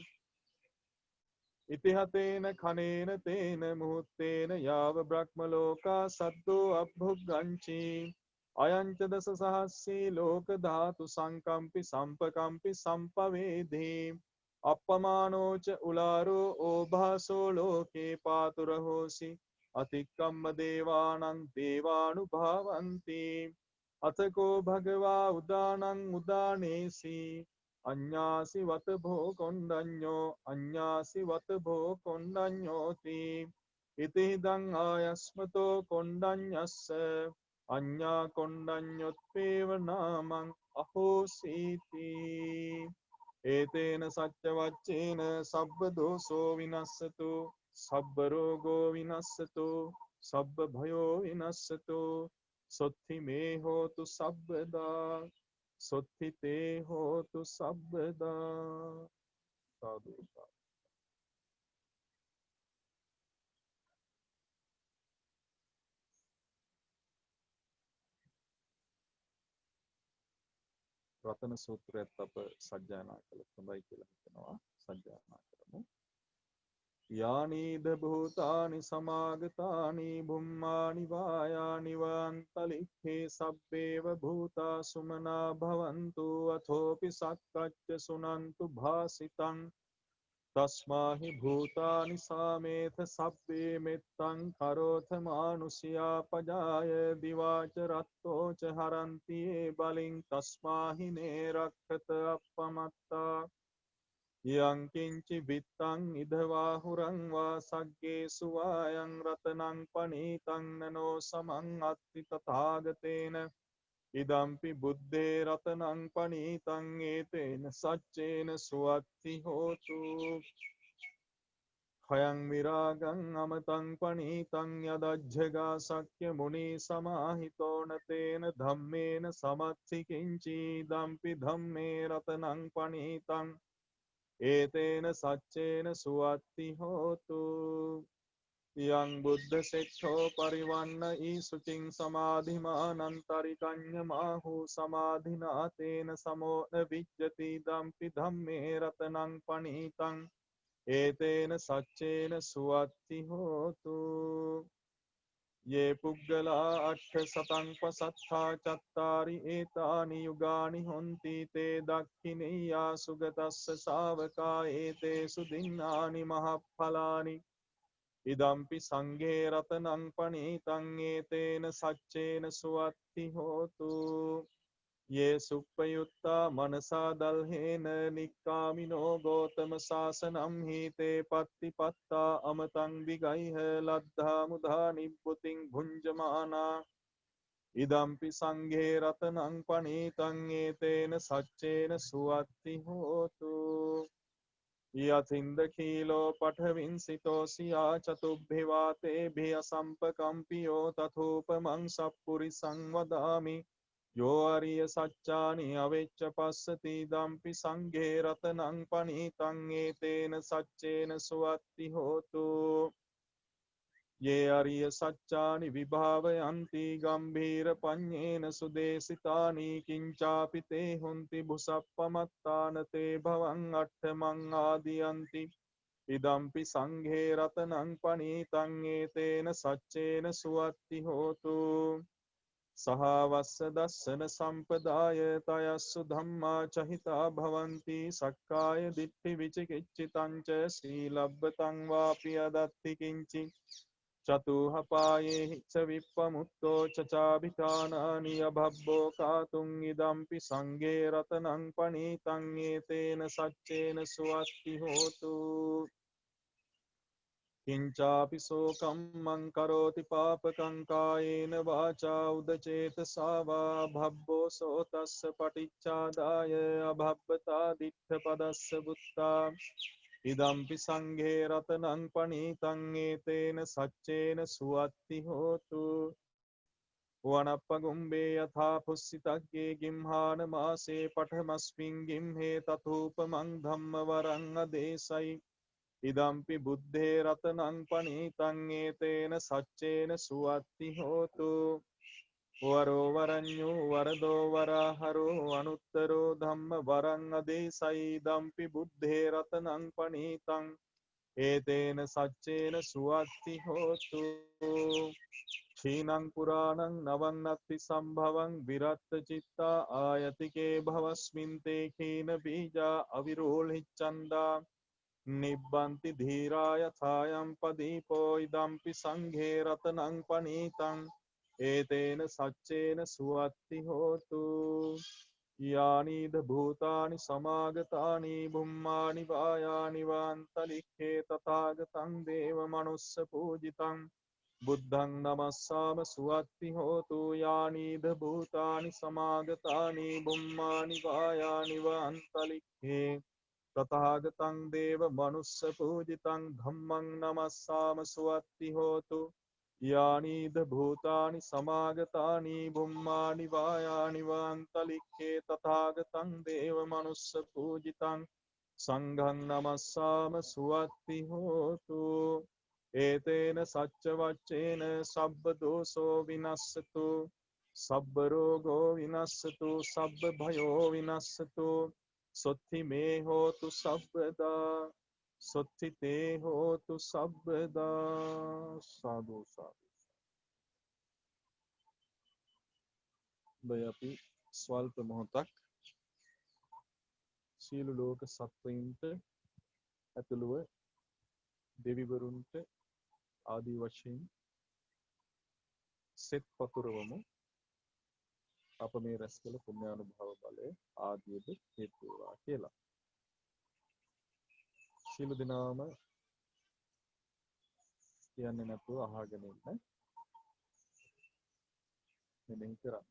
ඉතිහතේන කනේන තේන මුහුත්තේන යාව බ්‍රහ්ම ලෝකා සද්දෝ අබ්භුග්ගංචි අයංච දස සහස්සී ලෝක ධාතු සංකම්පි සම්පකම්පි සම්පවේදී අප්පමානෝච උලාරෝ ඕභාසෝ ලෝකේ පාතුරහෝසි අතික්කම්ම දේවානං දේවානුභාවන්ති අතකෝ භගවා උදානං උදානේසි අඤ්ඤාසි වත භෝ කොණ්ඩඤ්ඤෝ අඤ්ඤාසි වත භෝ කොණ්ඩඤ්ඤෝති ඉතිහිදං ආයස්මතෝ කොණ්ඩඤ්ඤස්ස අඤ්ඤා කොණ්ඩඤ්ඤොත්පේව නාමං අහෝසීති ඒතේන සච්ච වච්චේන සබ්බ දෝසෝ විනස්සතු සබ්බ රෝගෝ විනස්සතු සබ්බ භයෝ විනස්සතු සොත්ති මේ හෝතු සබ්බදා සොත්ති තේ හෝතු සබ්බදා සාදු සාදු. රතන සූත්‍රයත් අප සජ්ජායනා කළ හොඳයි කියලා හිතනවා. සජ්ජායනා කරමු. යානීද භූතානි සමාගතානි බුම්මානි වායානි වාන්තලික්ඛේ සබ්බේව භූතා සුමනා භවන්තු අතෝපි සක්කච්ච සුනන්තු භාසිතං තස්මාහි භූතානි සාමේත සබ්බේ මෙත්තං කරෝත මානුෂියා පජාය දිවාච රත්තෝ ච හරන්ති ඒ බලින් තස්මාහි නේරක්ඛත අප්පමත්තා යං කිංචි විත්තං ඉදවාහුරං වා සග්ගේසු වායං රතනං පනීතං නනෝ සමං අත්ති තථාගතේන ඉදම්පි බුද්දේ රතනං පනීතං ඒතේන සච්චේන සුවත්ති හෝතු khයං විරාගං අමතං පනීතං යදජ්ජගා සක්්‍ය මුනි සමාහිතෝන තේන ධම්මේන සමත්සි කිංචි දම්පි ධම්මේ රතනං පනීතං ඒතේන සච්චේන සුවත්ති හෝතු යං බුද්ධ සෙට්ඨෝ පරිවන්න ඊසුචින් සමාධිමානන්තරිකඤ්ඤ මාහු සමාධිනා තේන සමෝන විජ්ජති දම්පි ධම්මේ රතනං පනීතං ඒතේන සච්චේන සුවත්ති හෝතු යේ පුග්ගලා අට්ඨ සතං පසත්තා චත්තාරි ඒතානි යුගානි හොන්ති තේ දක්ඛිනේයා සුගතස්ස ශාවකා ඒතේසු දින්නානි මහඵලානි ඉදම්පි සංඝේ රතනං පනීතං ඒතේන සච්චේන සුවත්ති හෝතු යේ සුප්පයුත්තා මනසා දල්හේන නික්කාමිනෝ ගෝතම සාසනම් හීතේ පත්තිපත්තා අමතං විගයිහ ලද්ධා මුධා නිබ්බුතින් භුංජමානා ඉදම්පි සංඝේ රතනං පනීතං ඒතේන සච්චේන සුවත්ති හෝතු යතින්ද කීලෝ පඨවින්සිතෝ සියා චතුබ්බිවාතේ භිය සම්පකම්පියෝ තථෝපමං සප්පුරිසං වදාමි යෝ අරිය සච්චානි අවෙච්ච පස්සති දම්පි සංඝේ රතනං පනීතං ඒතේන සච්චේන සුවත්ති හෝතු යේ අරිය සච්චානි විභාවයන්ති ගම්භීර පඤ්ඤේන සුදේසිතානි කිංචාපි තේ හොන්ති බුසප්පමත්තාන තේ භවං අට්ඨමං ආදියන්ති ඉදම්පි සංඝේ රතනං පනීතං ඒතේන සච්චේන සුවත්ති හෝතු සහවස්ස දස්සන සම්පදාය තයස්සු ධම්මා චහිතා භවಂತಿ සක්කාය දිට්ඨි විචිකිච්ඡිතං ච සීලබ්බතං වාපි අදත්ති කිංචි චතුහපායේ ච විප්පමුත්තෝ චචාභිතානානි අභබ්බෝ කාතුං ඉදම්පි සංඝේ රතනං පනීතං ඒතේන සච්චේන සුවත්ති හෝතු කිංචාපි සෝකම්මං කරෝති පාපකං කායේන වාචා උදචේතසා වා භබ්බෝ සෝතස්ස පටිච්චාදාය අභබ්බතා දිට්ඨ පදස්ස බුත්තා ඉදම්පි සංඝේ රතනං පනීතං ඒතේන සච්චේන සුවත්ති හෝතු වනප්පගුම්බේ යථා පුස්සිතග්ගේ ගිම්හාන මාසේ පඨමස්මින් ගිම්හේ තතූපමං ධම්ම වරං අදේසයි ඉදම්පි බුද්ධේ රතනං පනීතං ඒතේන සච්චේන සුවත්ති හෝතු වරෝ වරඤ්ඤෝ වරදෝ වරහරෝ අනුත්තරෝ ධම්ම වරං අදේසයි ඉදම්පි බුද්ධේ රතනං පනීතං ඒතේන සච්චේන සුවත්ති හෝතු ක්ෂීණං පුරාණං නවං නත්ති සම්භවං විරත්ත චිත්තා ආයතිකේ භවස්මින් තේ කීන බීජා අවිරෝල්හිච්ඡන්දා නිබ්බන්ති ධීරාය ථායම් පදීපෝ ඉදම්පි සංඝේ රතනං පනීතං ඒතේන සච්චේන සුවත්ති හෝතු යානීද භූතානි සමාගතානි බුම්මානි වායානි වාන්තලික්ඛේ තථාගතං දේව මනුස්ස පූජිතං බුද්ධං නමස්සාම සුවත්ති හෝතු යානීද භූතානි සමාගතානි බුම්මානි වායානි වාන්තලික්ඛේ තථාගතං දේව මනුස්ස පූජිතං ධම්මං නමස්සාම සුවත්ති හෝතු යානීද භූතානි සමාගතානි බුම්මානි වායානි වාන්තලික්ඛේ තථාගතං දේව මනුස්ස පූජිතං සංඝං නමස්සාම සුවත්ති හෝතු ඒතේන සච්ච වච්චේන සබ්බ දෝසෝ විනස්සතු සබ්බ රෝගෝ විනස්සතු සබ්බ භයෝ විනස්සතු සොත්ති මේ හෝතු සබ්බදා සොත්ති තේ හෝතු සබ්බදා සාදු සාදු. අපි ස්වල්ප මොහොතක් සියලු ලෝක සත්වයින්ට ඇතුළුව දෙවිවරුන්ට ආදී වශයෙන් සෙත් පතුරවමු. අප මේ රැස් කළ පුණ්‍යානුභව බලය ආදීද හේතු වේවා කියලා. සියලු දෙනාම කියන්නේ නැතුව අහගෙන ඉන්න මෙනෙහි කරන්න.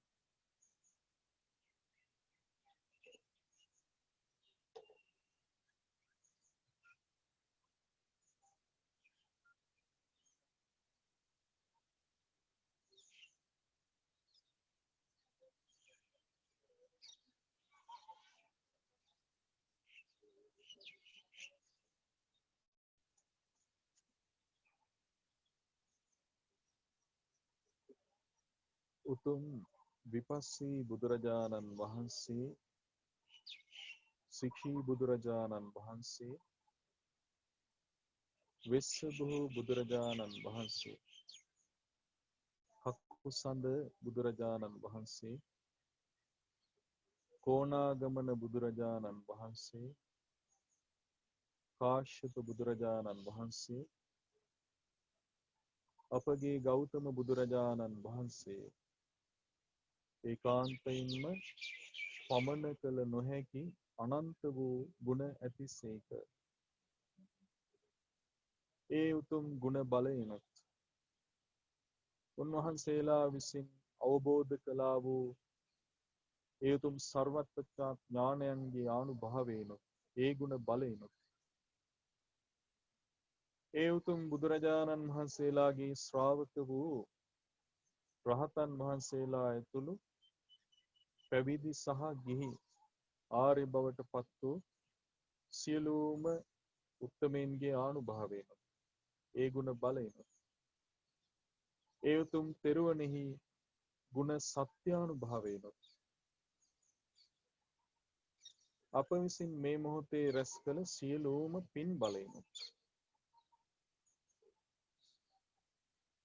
උතුම් විපස්සී බුදුරජාණන් වහන්සේ සිඛී බුදුරජාණන් වහන්සේ වෙස්සබෝ බුදුරජාණන් වහන්සේ කකුසඳ බුදුරජාණන් වහන්සේ කොණාගමන බුදුරජාණන් වහන්සේ කාශ්‍යප බුදුරජාණන් වහන්සේ අපගේ ගෞතම බුදුරජාණන් වහන්සේ ඒකාන්තයෙන්ම පමන කළ නොහැකි අනන්ත වූ ගුණ ඇතිසේක. ඒ උතුම් ගුණ බලයෙන්ත් උන්වහන්සේලා විසින් අවබෝධ කළා වූ ඒ උතුම් සර්වඥතා ඥානයන්ගේ ආනුභාවයෙන් ඒ ගුණ බලයෙන් ඒ උතුම් බුදුරජාණන් වහන්සේලාගේ ශ්‍රාවක වූ රහතන් වහන්සේලා ඇතුළු පැවිදි සහ ගිහි ආර්ය බවට පත් වූ සියලුම උත්තමයන්ගේ ආනුභාවයෙන් ඒ ගුණ බලයෙන් ඒ උතුම් තෙරුවනෙහි ගුණ සත්‍යානුභාවයෙන් අප විසින් මේ මොහොතේ රැස් කළ සියලුම පින් බලයෙන්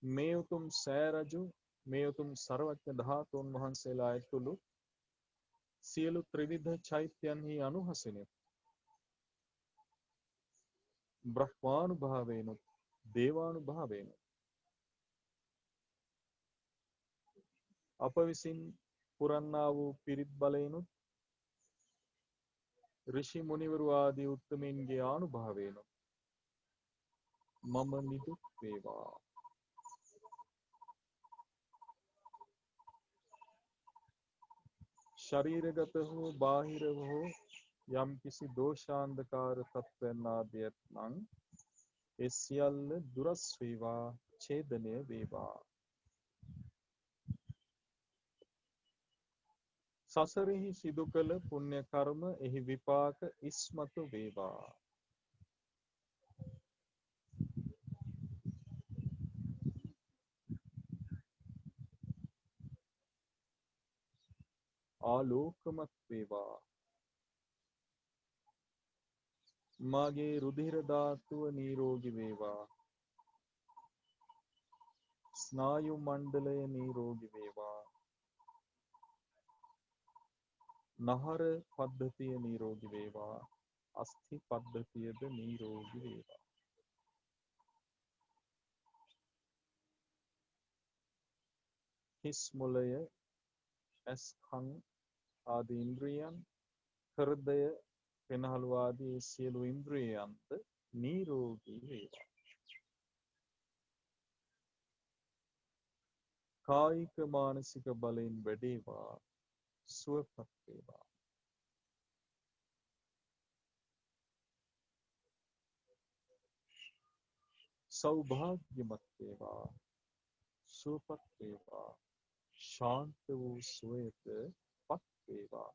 මේ උතුම් සෑරජු මේ උතුම් සර්වඥ ධාතුන් වහන්සේලා ඇතුළු සියලු ත්‍රිවිධ චෛත්‍යයන්හි අනුහසිනේ බ්‍රහ්මානුභාවයෙන් දේවානුභාවයෙන් අප විසින් පුරන්නා වූ පිරිත් බලයෙන් ඍෂි මුනිවරු ආදී උත්තමයන්ගේ ආනුභාවයෙන් මම නිදුක් වේවා. ශරීරගත හෝ බාහිර හෝ යම් කිසි දෝෂාන්ධකාර තත්ත්වයන් ආදියත් නම් ඒ සියල්ල දුරස් වේවා, ඡේදනය වේවා. සසරෙහි සිදු කළ පුණ්‍ය කර්ම එහි විපාක ඉස්මතු වේවා. ආලෝකමත් වේවා. මාගේ රුධිර ධාතුව නිරෝගී වේවා. ස්නායු මණ්ඩලය නිරෝගී වේවා. නහර පද්ධතිය නිරෝගී වේවා. අස්ථි පද්ධතියද නිරෝගී වේවා. හිස් මොළය, ඇස් කන් ආදී ඉන්ද්‍රියන්, හෘදය, පෙනහළු ආදී සියලු ඉන්ද්‍රියන්ද නිරෝගී වේවා. කායික මානසික බලයෙන් වැඩේවා. සුවපත් වේවා. සෞභාග්‍යමත් වේවා. සුවපත් වේවා. ශාන්ත වූ සුවයට පත් වේවා.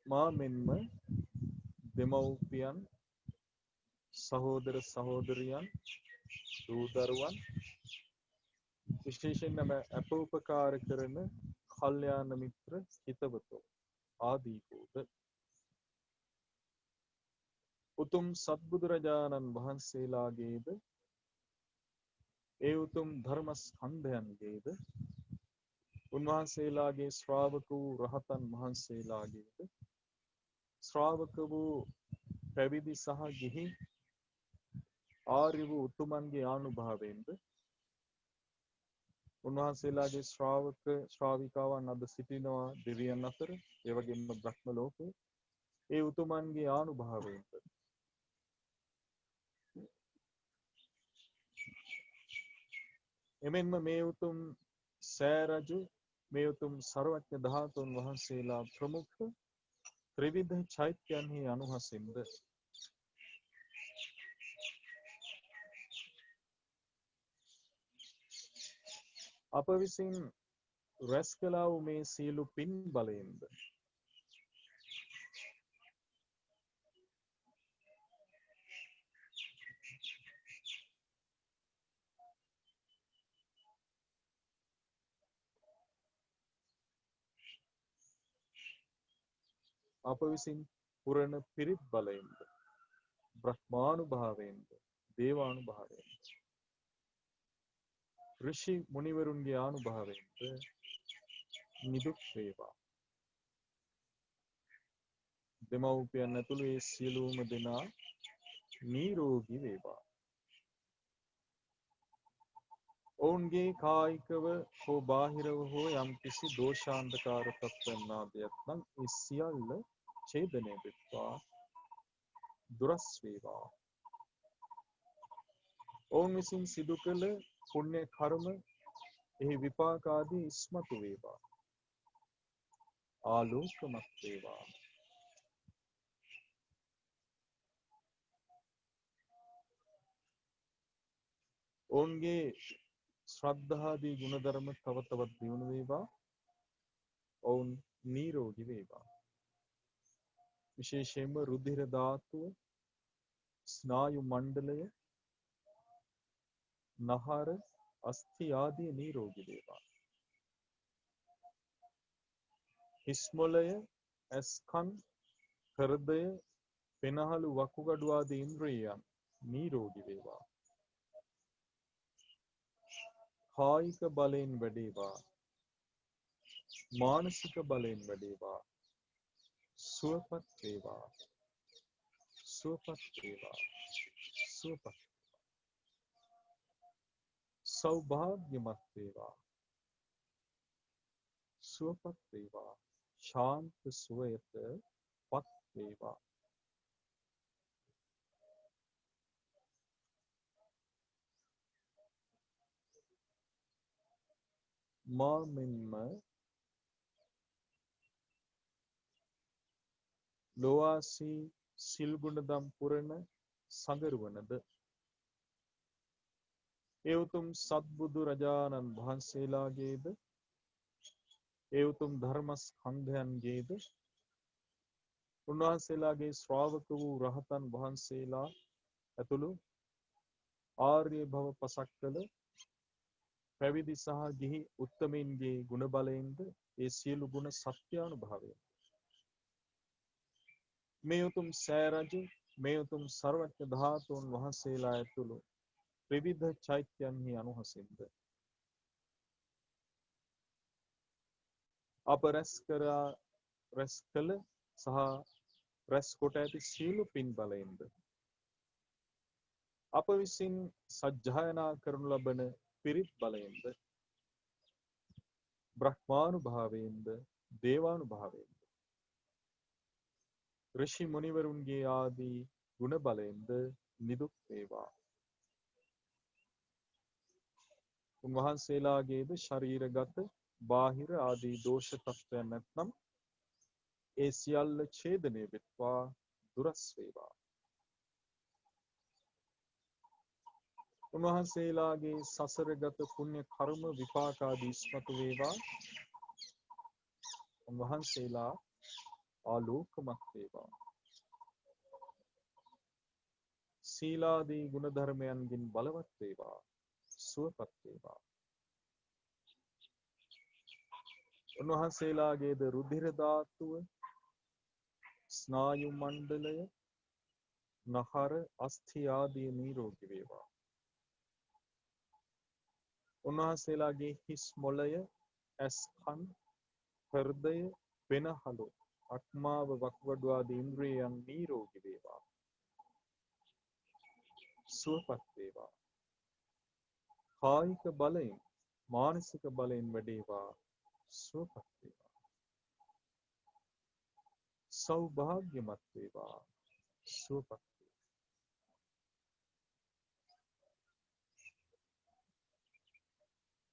මා මෙන්ම දෙමව්පියන්, සහෝදර සහෝදරියන්, දූ දරුවන්, විශේෂයෙන්ම අපෝපකාර කරන කල්යාණ මිත්‍ර හිතවතෝ ආදී වූද උතුම් සත්බුදුරජාණන් වහන්සේලාගේද ඒ උතුම් ධර්ම ස්කන්ධයන්ගේද උන්වහන්සේලාගේ ශ්‍රාවක වූ රහතන් වහන්සේලාගේද ශ්‍රාවක වූ පැවිදි සහ ගිහි ආර්ය වූ උතුමන්ගේ ආනුභාවයෙන්ද උන්වහන්සේලාගේ ශ්‍රාවක ශ්‍රාවිකාවන් අද සිටිනවා දෙවියන් අතර, ඒ වගේම බ්‍රහ්ම ලෝකේ. ඒ උතුමන්ගේ ආනුභාවයෙන්ද එමෙන්ම මේ උතුම් සෑරජු, මේ උතුම් සර්වඥ ධාතුන් වහන්සේලා ප්‍රමුඛ ත්‍රිවිධ චෛත්‍යයන්හි අනුහසින්ද අප විසින් රැස් කළා වූ මේ සියලු පින් බලයෙන්ද අප විසින් පුරණ පිරිත් බලයෙන්ද බ්‍රහ්මානුභාවයෙන්ද දේවානුභාවයෙන්ද ඍෂි මුනිවරුන්ගේ ආනුභාවයෙන්ද නිදුක් වේවා. දෙමව්පියන් ඇතුළු ඒ සියලුම දෙනා නිරෝගී වේවා. ඔවුන්ගේ කායිකව හෝ බාහිරව හෝ යම් කිසි දෝෂාන්ධකාර තත්ත්වයන් ආදියක් නම් ඒ සියල්ල ඡේදනය වෙත්වා දුරස් වේවා. ඔවුන් විසින් සිදු කළ පුණ්‍ය කර්ම එහි විපාක ආදී ඉස්මතු වේවා. ආලෝකමත් වේවා. ඔවුන්ගේ ශ්‍රද්ධාදී ගුණධර්ම තව තවත් දියුණු වේවා. ඔවුන් නිරෝගී වේවා. විශේෂයෙන්ම රුධිර ධාතුව, ස්නායු මණ්ඩලය, නහර, අස්ථි ආදී නිරෝගී වේවා. හිස් මොළය, ඇස් කන්, හෘදය, පෙනහළු වකුගඩු ආදී ඉන්ද්‍රියයන් නිරෝගී වේවා. කායික බලයෙන් වැඩේවා. මානසික බලයෙන් වැඩේවා. සුවපත් වේවා. සුවපත් වේවා. සුවපත්. සෞභාග්‍යමත් වේවා. සුවපත් වේවා. ශාන්ත සුවයට පත් වේවා. මා මෙන්ම ලෝවාසී සිල් ගුණදම් පුරණ සඟරුවනද ඒ උතුම් සත්බුදු රජාණන් වහන්සේලාගේද ඒ උතුම් ධර්මස්කන්ධයන්ගේද උන්වහන්සේලාගේ ශ්‍රාවක වූ රහතන් වහන්සේලා ඇතුළු ආර්ය භව පසක් කළ පැවිදි සහ ගිහි උත්තමයින්ගේ ගුණ බලයෙන්ද ඒ සියලු ගුණ සත්‍යානුභාවයෙන් මේ උතුම් සෑරජ මේ උතුම් සර්වඥ ධාතුන් වහන්සේලා ඇතුළු ත්‍රිවිධ චෛත්‍යයන්හි අනුහසින්ද අප රැස් කළ සහ රැස් කොට ඇති සියලු පින් බලයෙන්ද අප විසින් සජ්ජායනා කරනු ලබන පිරිත් බලයෙන්ද බ්‍රහ්මානුභාවයෙන්ද දේවානුභාවයෙන්ද ඍෂි මුනිවරුන්ගේ ආදී ගුණ බලයෙන්ද නිදුක් වේවා. උන්වහන්සේලාගේද ශරීරගත බාහිර ආදී දෝෂ තත්ත්වයන් නැත්නම් ඒ සියල්ල ඡේදනය වෙත්වා දුරස් වේවා. උන්වහන්සේලාගේ සසරගත පුණ්‍ය කර්ම විපාක ආදී ඉස්මතු වේවා. උන්වහන්සේලා ආලෝකමත් වේවා. සීලාදී ගුණ ධර්මයන්ගෙන් බලවත් වේවා. සුවපත් වේවා. උන්වහන්සේලාගේද රුධිර ධාතුව ස්නායු මණ්ඩලය නහර අස්ථි ආදී නිරෝගී වේවා. උන්වහන්සේලාගේ හිස් මොළය ඇස් කන් හෘදය වෙනහළු අක්මාව වක්වඩු ආදී ඉන්ද්‍රියයන් නිරෝගී වේවා. සුවපත් වේවා. කායික බලයෙන් මානසික බලයෙන් වැඩේවා. සුවපත් වේවා. සෞභාග්‍යමත් වේවා. සුවපත් වේවා.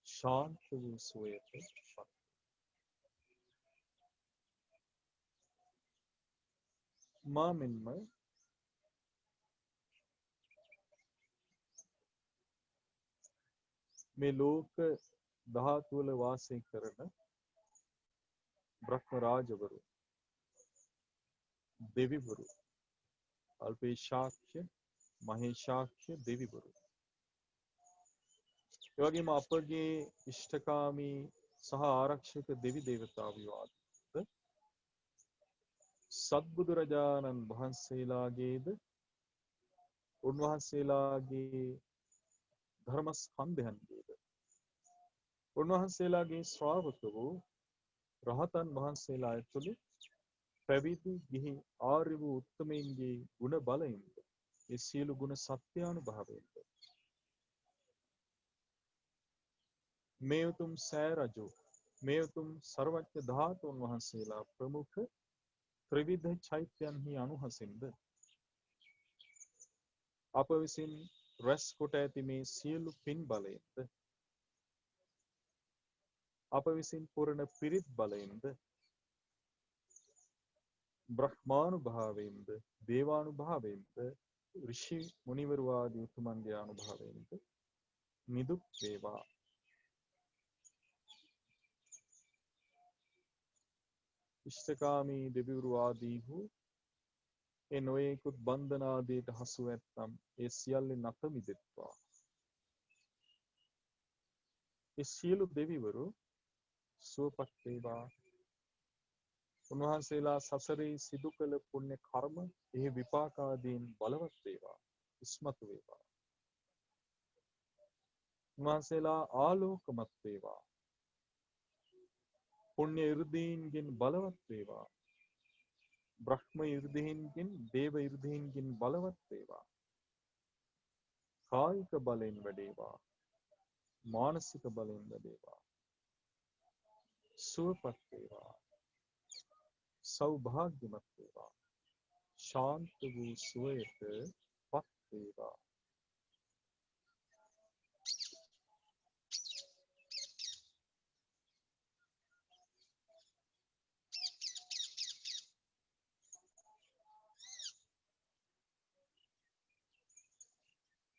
ශාන්ත වූ සුවයට පත්. මා මෙන්ම මේ ලෝක ධාතු වල වාසය කරන බ්‍රහ්ම රාජවරු දෙවිවරු අල්පේශාක්‍ය මහේශාක්‍ය දෙවිවරු ඒ වගේම අපගේ ඉෂ්ඨකාමී සහ ආරක්ෂක දෙවි දේවතාවෝ ආදී සත්බුදුරජාණන් වහන්සේලාගේද උන්වහන්සේලාගේ ධර්මස්කන්ධයන්ගේද උන්වහන්සේලාගේ ශ්‍රාවක වූ රහතන් වහන්සේලා ඇතුළු පැවිදි ගිහි ආර්ය වූ උත්තමයින්ගේ ගුණ බලයෙන්ද ඒ සියලු ගුණ සත්‍යානුභාවයෙන්ද මේ උතුම් සෑරජු මේ උතුම් සර්වඥ ධාතුන් වහන්සේලා ප්‍රමුඛ ත්‍රිවිධ චෛත්‍යයන්හි අනුහසින්ද අප විසින් රැස් කොට ඇති මේ සියලු පින් බලයෙන්ද අප විසින් පුරන පිරිත් බලයෙන්ද බ්‍රහ්මානුභාවයෙන්ද දේවානුභාවයෙන්ද ඍෂි මුනිවරු ආදී උතුමන්ගේ අනුභවයෙන්ද නිදුක් වේවා. ඉෂ්ඨකාමී දෙවිවරු ආදී වූ ඒ නොයෙකුත් බන්ධන ආදීට හසු ඇත්නම් ඒ සියල්ලෙන් අත මිදෙත්වා. ඒ සියලු දෙවිවරු සුවපත් වේවා. උන්වහන්සේලා සසරේ සිදු කළ පුණ්‍ය කර්ම එහි විපාක ආදීන් බලවත් වේවා. ඉස්මතු වේවා. උන්වහන්සේලා ආලෝකමත් වේවා. පුණ්‍ය ඉර්ධීන්ගෙන් බලවත් වේවා. බ්‍රහ්ම ඉර්ධීන්ගෙන් දේව ඉර්ධීන්ගෙන් බලවත් වේවා. කායික බලෙන් වැඩේවා. මානසික බලෙන් වැඩේවා. සුවපත් වේවා. සෞභාග්‍යමත් වේවා. ශාන්ත වූ සුවයට පත් වේවා.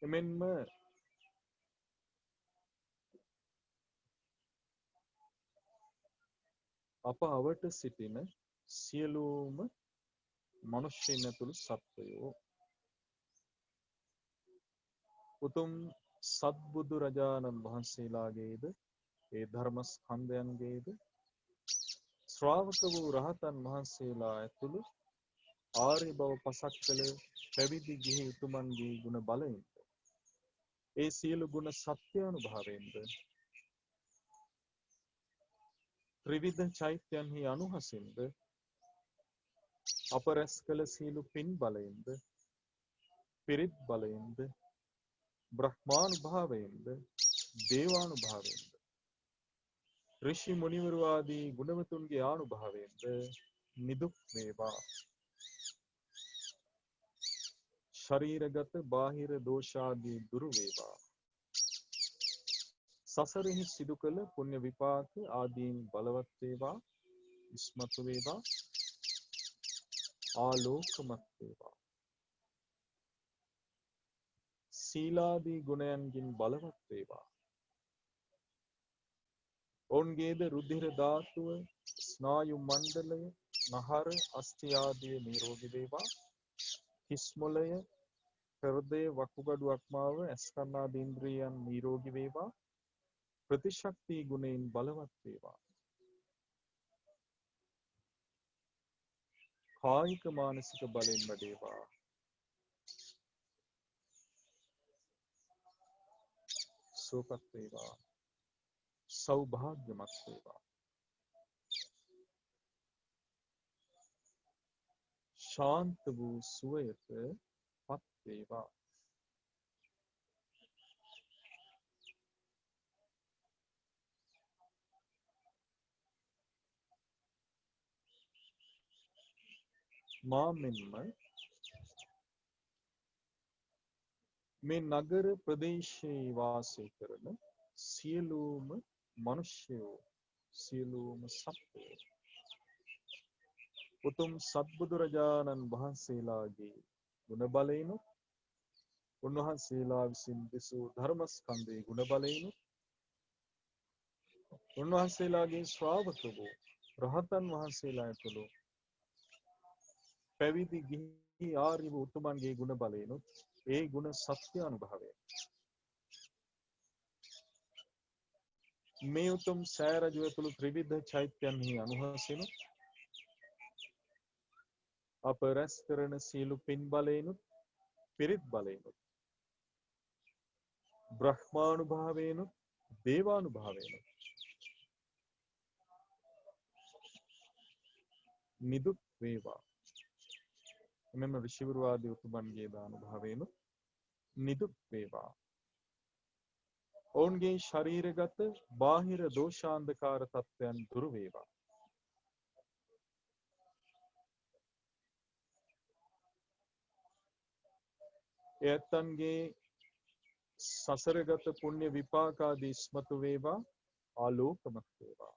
එමෙන්ම අප අවට සිටින සියලුම මනුෂ්‍යයන් ඇතුළු සත්වයෝ උතුම් සත්බුදු රජාණන් වහන්සේලාගේද ඒ ධර්ම ස්කන්ධයන්ගේද ශ්‍රාවක වූ රහතන් වහන්සේලා ඇතුළු ආර්ය බව පසක් කළ පැවිදි ගිහි උතුමන්ගේ ගුණ බලයෙන්ද ඒ සියලු ගුණ සත්‍යානුභාවයෙන්ද ත්‍රිවිධ චෛත්‍යයන්හි අනුහසින්ද අප රැස් කළ සියලු පින් බලයෙන්ද පිරිත් බලයෙන්ද බ්‍රහ්මානුභාවයෙන්ද දේවානුභාවයෙන්ද ඍෂි මුනිවරු ආදී ගුණවතුන්ගේ ආනුභාවයෙන්ද නිදුක් වේවා. ශරීරගත බාහිර දෝෂාදී දුරු වේවා. සසරෙහි සිදු කළ පුණ්‍ය විපාක ආදීන් බලවත් වේවා, ඉස්මතු වේවා, ආලෝකමත් වේවා. සීලාදී ගුණයන්ගින් බලවත් වේවා. ඔවුන්ගේද රුධිර ධාතුව, ස්නායු මණ්ඩලය, නහර, අස්ථි ආදී නිරෝගී වේවා. හිස් මොළය, හෘදය, වකුගඩු අක්මාව, ඇස්කරණ ආදී ඉන්ද්‍රියයන් නිරෝගී වේවා. ප්‍රතිශක්ති ගුණයෙන් බලවත් වේවා. කායික මානසික බලෙන් වැඩේවා. සුවපත් වේවා. සෞභාග්‍යමත් වේවා. ශාන්ත වූ සුවයට පත් වේවා. මා මෙන්ම මේ නගර ප්‍රදේශයේ වාසය කරන සියලුම මිනිස්යෝ, සියලුම සත්වයෝ උතුම් සත්බුදුරජාණන් වහන්සේලාගේ ගුණ බලයෙන්, උන්වහන්සේලා විසින් දෙසූ ධර්මස්කන්ධයේ ගුණ බලයෙන්, උන්වහන්සේලාගේ ශ්‍රාවක වූ රහතන් වහන්සේලා ඇතුළු පැවිදි ගිහි ආර්ය වූ උතුමන්ගේ ගුණ බලයෙන්, ඒ ගුණ සත්‍ය අනුභවයෙන් මේ උතුම් සෑරජු ඇතුළු ත්‍රිවිධ චෛත්‍යයන්හි අනුහසිනු අප රැස් කරන සියලු පින් බලයෙනුත් පිරිත් බලයෙනුත් බ්‍රහ්මානුභාවයෙනුත් දේවානුභාවයෙනුත් නිදුක් වේවා. මෙම ඍෂිවරු ආදී උතුමන්ගේ දානුභාවයෙනුත් නිදුක් වේවා. ඔවුන්ගේ ශරීරගත බාහිර දෝෂාන්ධකාර තත්ත්වයන් දුරු වේවා. එයත්න්ගේ සසරගත පුණ්‍ය විපාකාදී ඉස්මතු වේවා, ආලෝකමත් වේවා.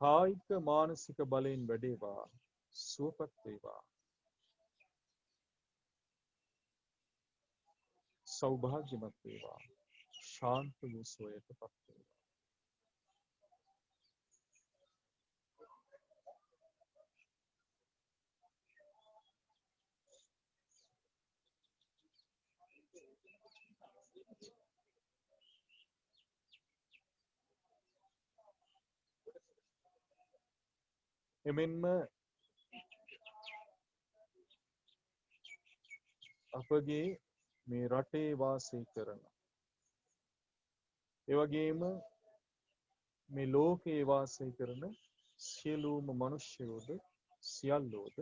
කායික මානසික බලයෙන් වැඩේවා, සුවපත් වේවා. සෞභාග්‍යමත් වේවා. ශාන්ත වූ සුවයට පත් වේවා. එමෙන්ම අපගේ මේ රටේ වාසය කරන, එවැගේම මේ ලෝකයේ වාසය කරන සියලුම මනුෂ්‍යයෝද සියල්ලෝද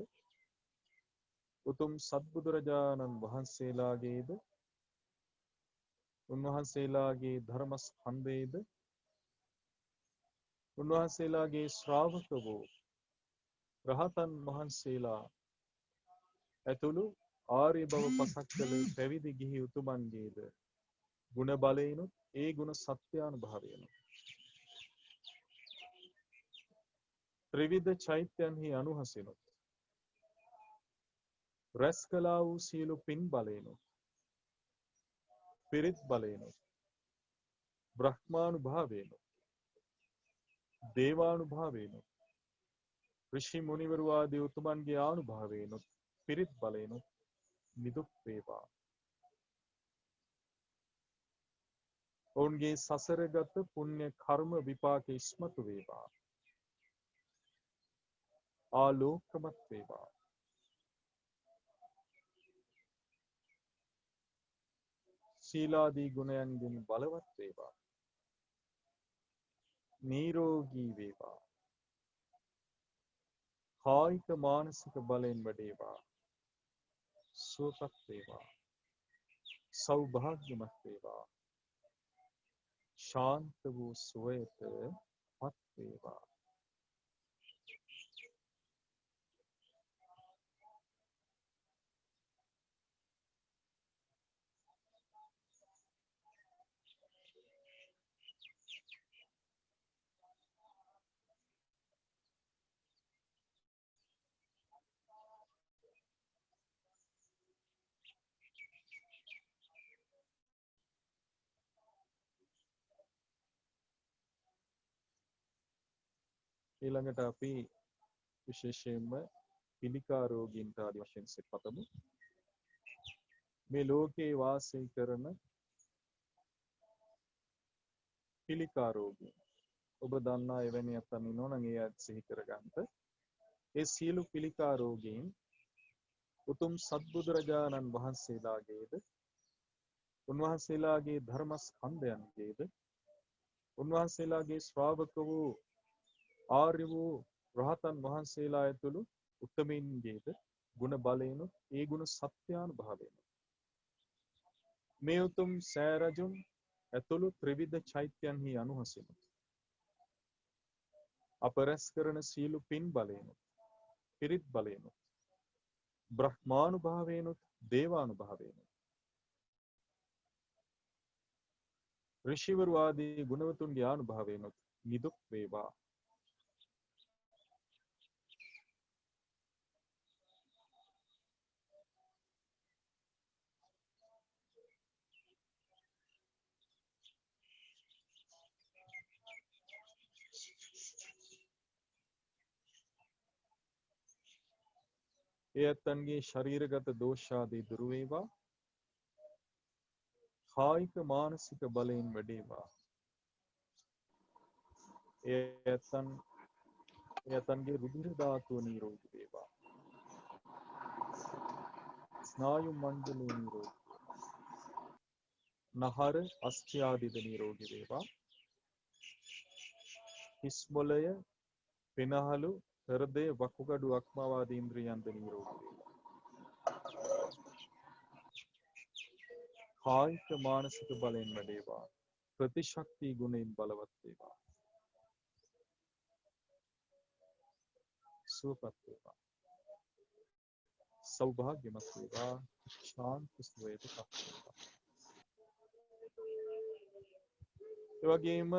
උතුම් සත්බුදුරජාණන් වහන්සේලාගේද, උන්වහන්සේලාගේ ධර්මස්කන්ධයේද, උන්වහන්සේලාගේ ශ්‍රාවක වූ රහතන් වහන්සේලා ඇතුළු ආර්ය බව පසක් කළ පැවිදි ගිහි උතුමන්ගේද ගුණ බලයෙනුත් ඒ ගුණ සත්‍යානුභාවයෙනුත් ත්‍රිවිධ චෛත්‍යයන්හි අනුහසිනුත් රැස් කළා වූ සියලු පින් බලයෙනුත් පිරිත් බලයෙනුත් බ්‍රහ්මානුභාවයෙනුත් දේවානුභාවයෙනුත් ඍෂි මුනිවරු ආදී උතුමන්ගේ ආනුභාවයෙනුත් පිරිත් බලයෙනුත් නිදුක් වේවා. ඔවුන්ගේ සසරගත පුණ්‍ය කර්ම විපාක ඉස්මතු වේවා. ආලෝකමත් වේවා. සීලාදී ගුණයන්ගෙන් බලවත් වේවා. නිරෝගී වේවා. කායික මානසික බලයෙන් වැඩේවා. සුවපත් වේවා. සෞභාග්‍යමත් වේවා. ශාන්ත වූ සුවයට පත් වේවා. ඊළඟට අපි විශේෂයෙන්ම පිළිකා රෝගීන්ට ආදි වශයෙන් සිත පතමු. මේ ලෝකේ වාසය කරන පිළිකා රෝගීන්. ඔබ දන්නා එවැනි අතන් ඉන්නෝ නම් ඒ අත් සිහි කරගන්න. ඒ සියලු පිළිකා රෝගීන් උතුම් සත්බුදුරජාණන් වහන්සේලාගේද උන්වහන්සේලාගේ ධර්මස්කන්ධයන්ගේද උන්වහන්සේලාගේ ශ්‍රාවක වූ ආර්ය වූ රහතන් වහන්සේලා ඇතුළු උත්තමයින්ගේද ගුණ බලයෙන් ඒ ගුණ සත්‍යානුභවයෙන් මේ උතුම් සෑරජුන් ඇතුළු ත්‍රිවිධ චෛත්‍යයන්හි අනුහසිනු අප රැස් කරන සියලු පින් බලයෙන් පිරිත් බලයෙන් බ්‍රහ්මානුභාවයෙන් දේවානුභාවයෙන් ඍෂිවරු ආදී ගුණවතුන්ගේ ආනුභාවයෙන් නිදුක් වේවා. ඒ ඇත්තන්ගේ ශරීරගත දෝෂාදී දුරු වේවා. කායික මානසික බලයෙන් වැඩේවා. ඒ ඇත්තන්ගේ රුධිර ධාතුව නිරෝගී වේවා. ස්නායු මණ්ඩලය නිරෝගී වේවා. නහර අස්ථි ආදිද නිරෝගී වේවා. හිස් මොළය පෙනහළු හෘදය වකුගඩු අක්මාව ආදී ඉන්ද්‍රියන්ද නිරෝගී වේවා. කායික මානසික බලයෙන් වැඩේවා. ප්‍රතිශක්ති ගුණයෙන් බලවත් වේවා. සුවපත් වේවා. සෞභාග්‍යමත් වේවා. ශාන්ත සුවයට පත් වේවා. ඒ වගේම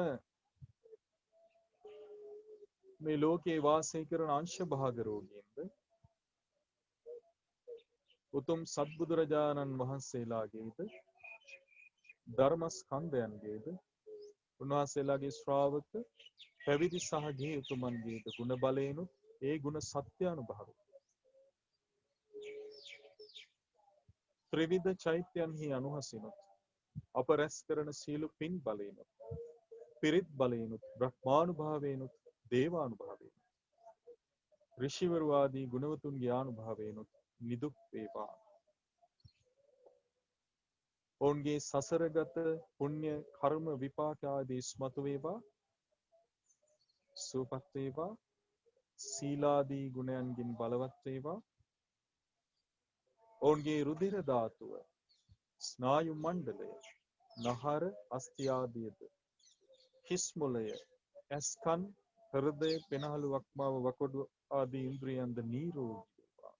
මේ ලෝකේ වාසය කරන අංශ භාග රෝගීන්ද උතුම් සත්බුදුරජාණන් වහන්සේලාගේද ධර්මස්කන්ධයන්ගේද උන්වහන්සේලාගේ ශ්‍රාවක පැවිදි සහ ගිහි උතුමන්ගේද ගුණ බලයෙන් ඒ ගුණ සත්‍යානුභවයෙන් ත්‍රිවිධ චෛත්‍යයන්හි අනුහසිනුත් අප රැස් කරන සියලු පින් බලයෙන් පිරිත් බලයෙන් බ්‍රහ්මානුභාවයෙන් දේවානුභාවයෙන් ඍෂිවරු ආදී ගුණවතුන්ගේ ආනුභාවයෙන් නිදුක් වේවා. ඔවුන්ගේ සසරගත පුණ්‍ය කර්ම විපාක ආදී ස්මතු වේවා. සුවපත් වේවා. සීලාදී ගුණයන්ගෙන් බලවත් වේවා. ඔවුන්ගේ රුධිර ධාතුව ස්නායු මණ්ඩලය නහර අස්ථි ආදියද හිස් මොළය ඇස්කන් හෘදය පෙනහළු වක්මාව වකුගඩු ආදී ඉන්ද්‍රියන්ද නිරෝගී වේවා.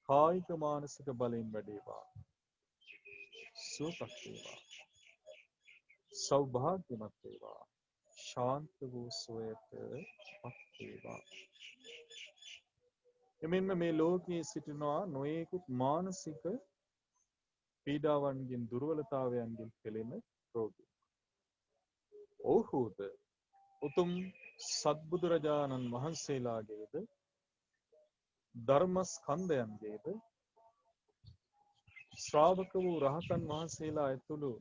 කායික මානසික බලයෙන් වැඩේවා. සුවපත් වේවා. සෞභාග්‍යමත් වේවා. ශාන්ත වූ සුවයට පත් වේවා. එමෙන්ම මේ ලෝකයේ සිටිනවා නොයෙකුත් මානසික පීඩාවන්ගෙන් දුර්වලතාවයන්ගෙන් පෙළෙන රෝගී. ඔවුහුද උතුම් සත්බුදුරජාණන් වහන්සේලාගේද ධර්මස්කන්ධයන්ගේද ශ්‍රාවක වූ රහතන් වහන්සේලා ඇතුළු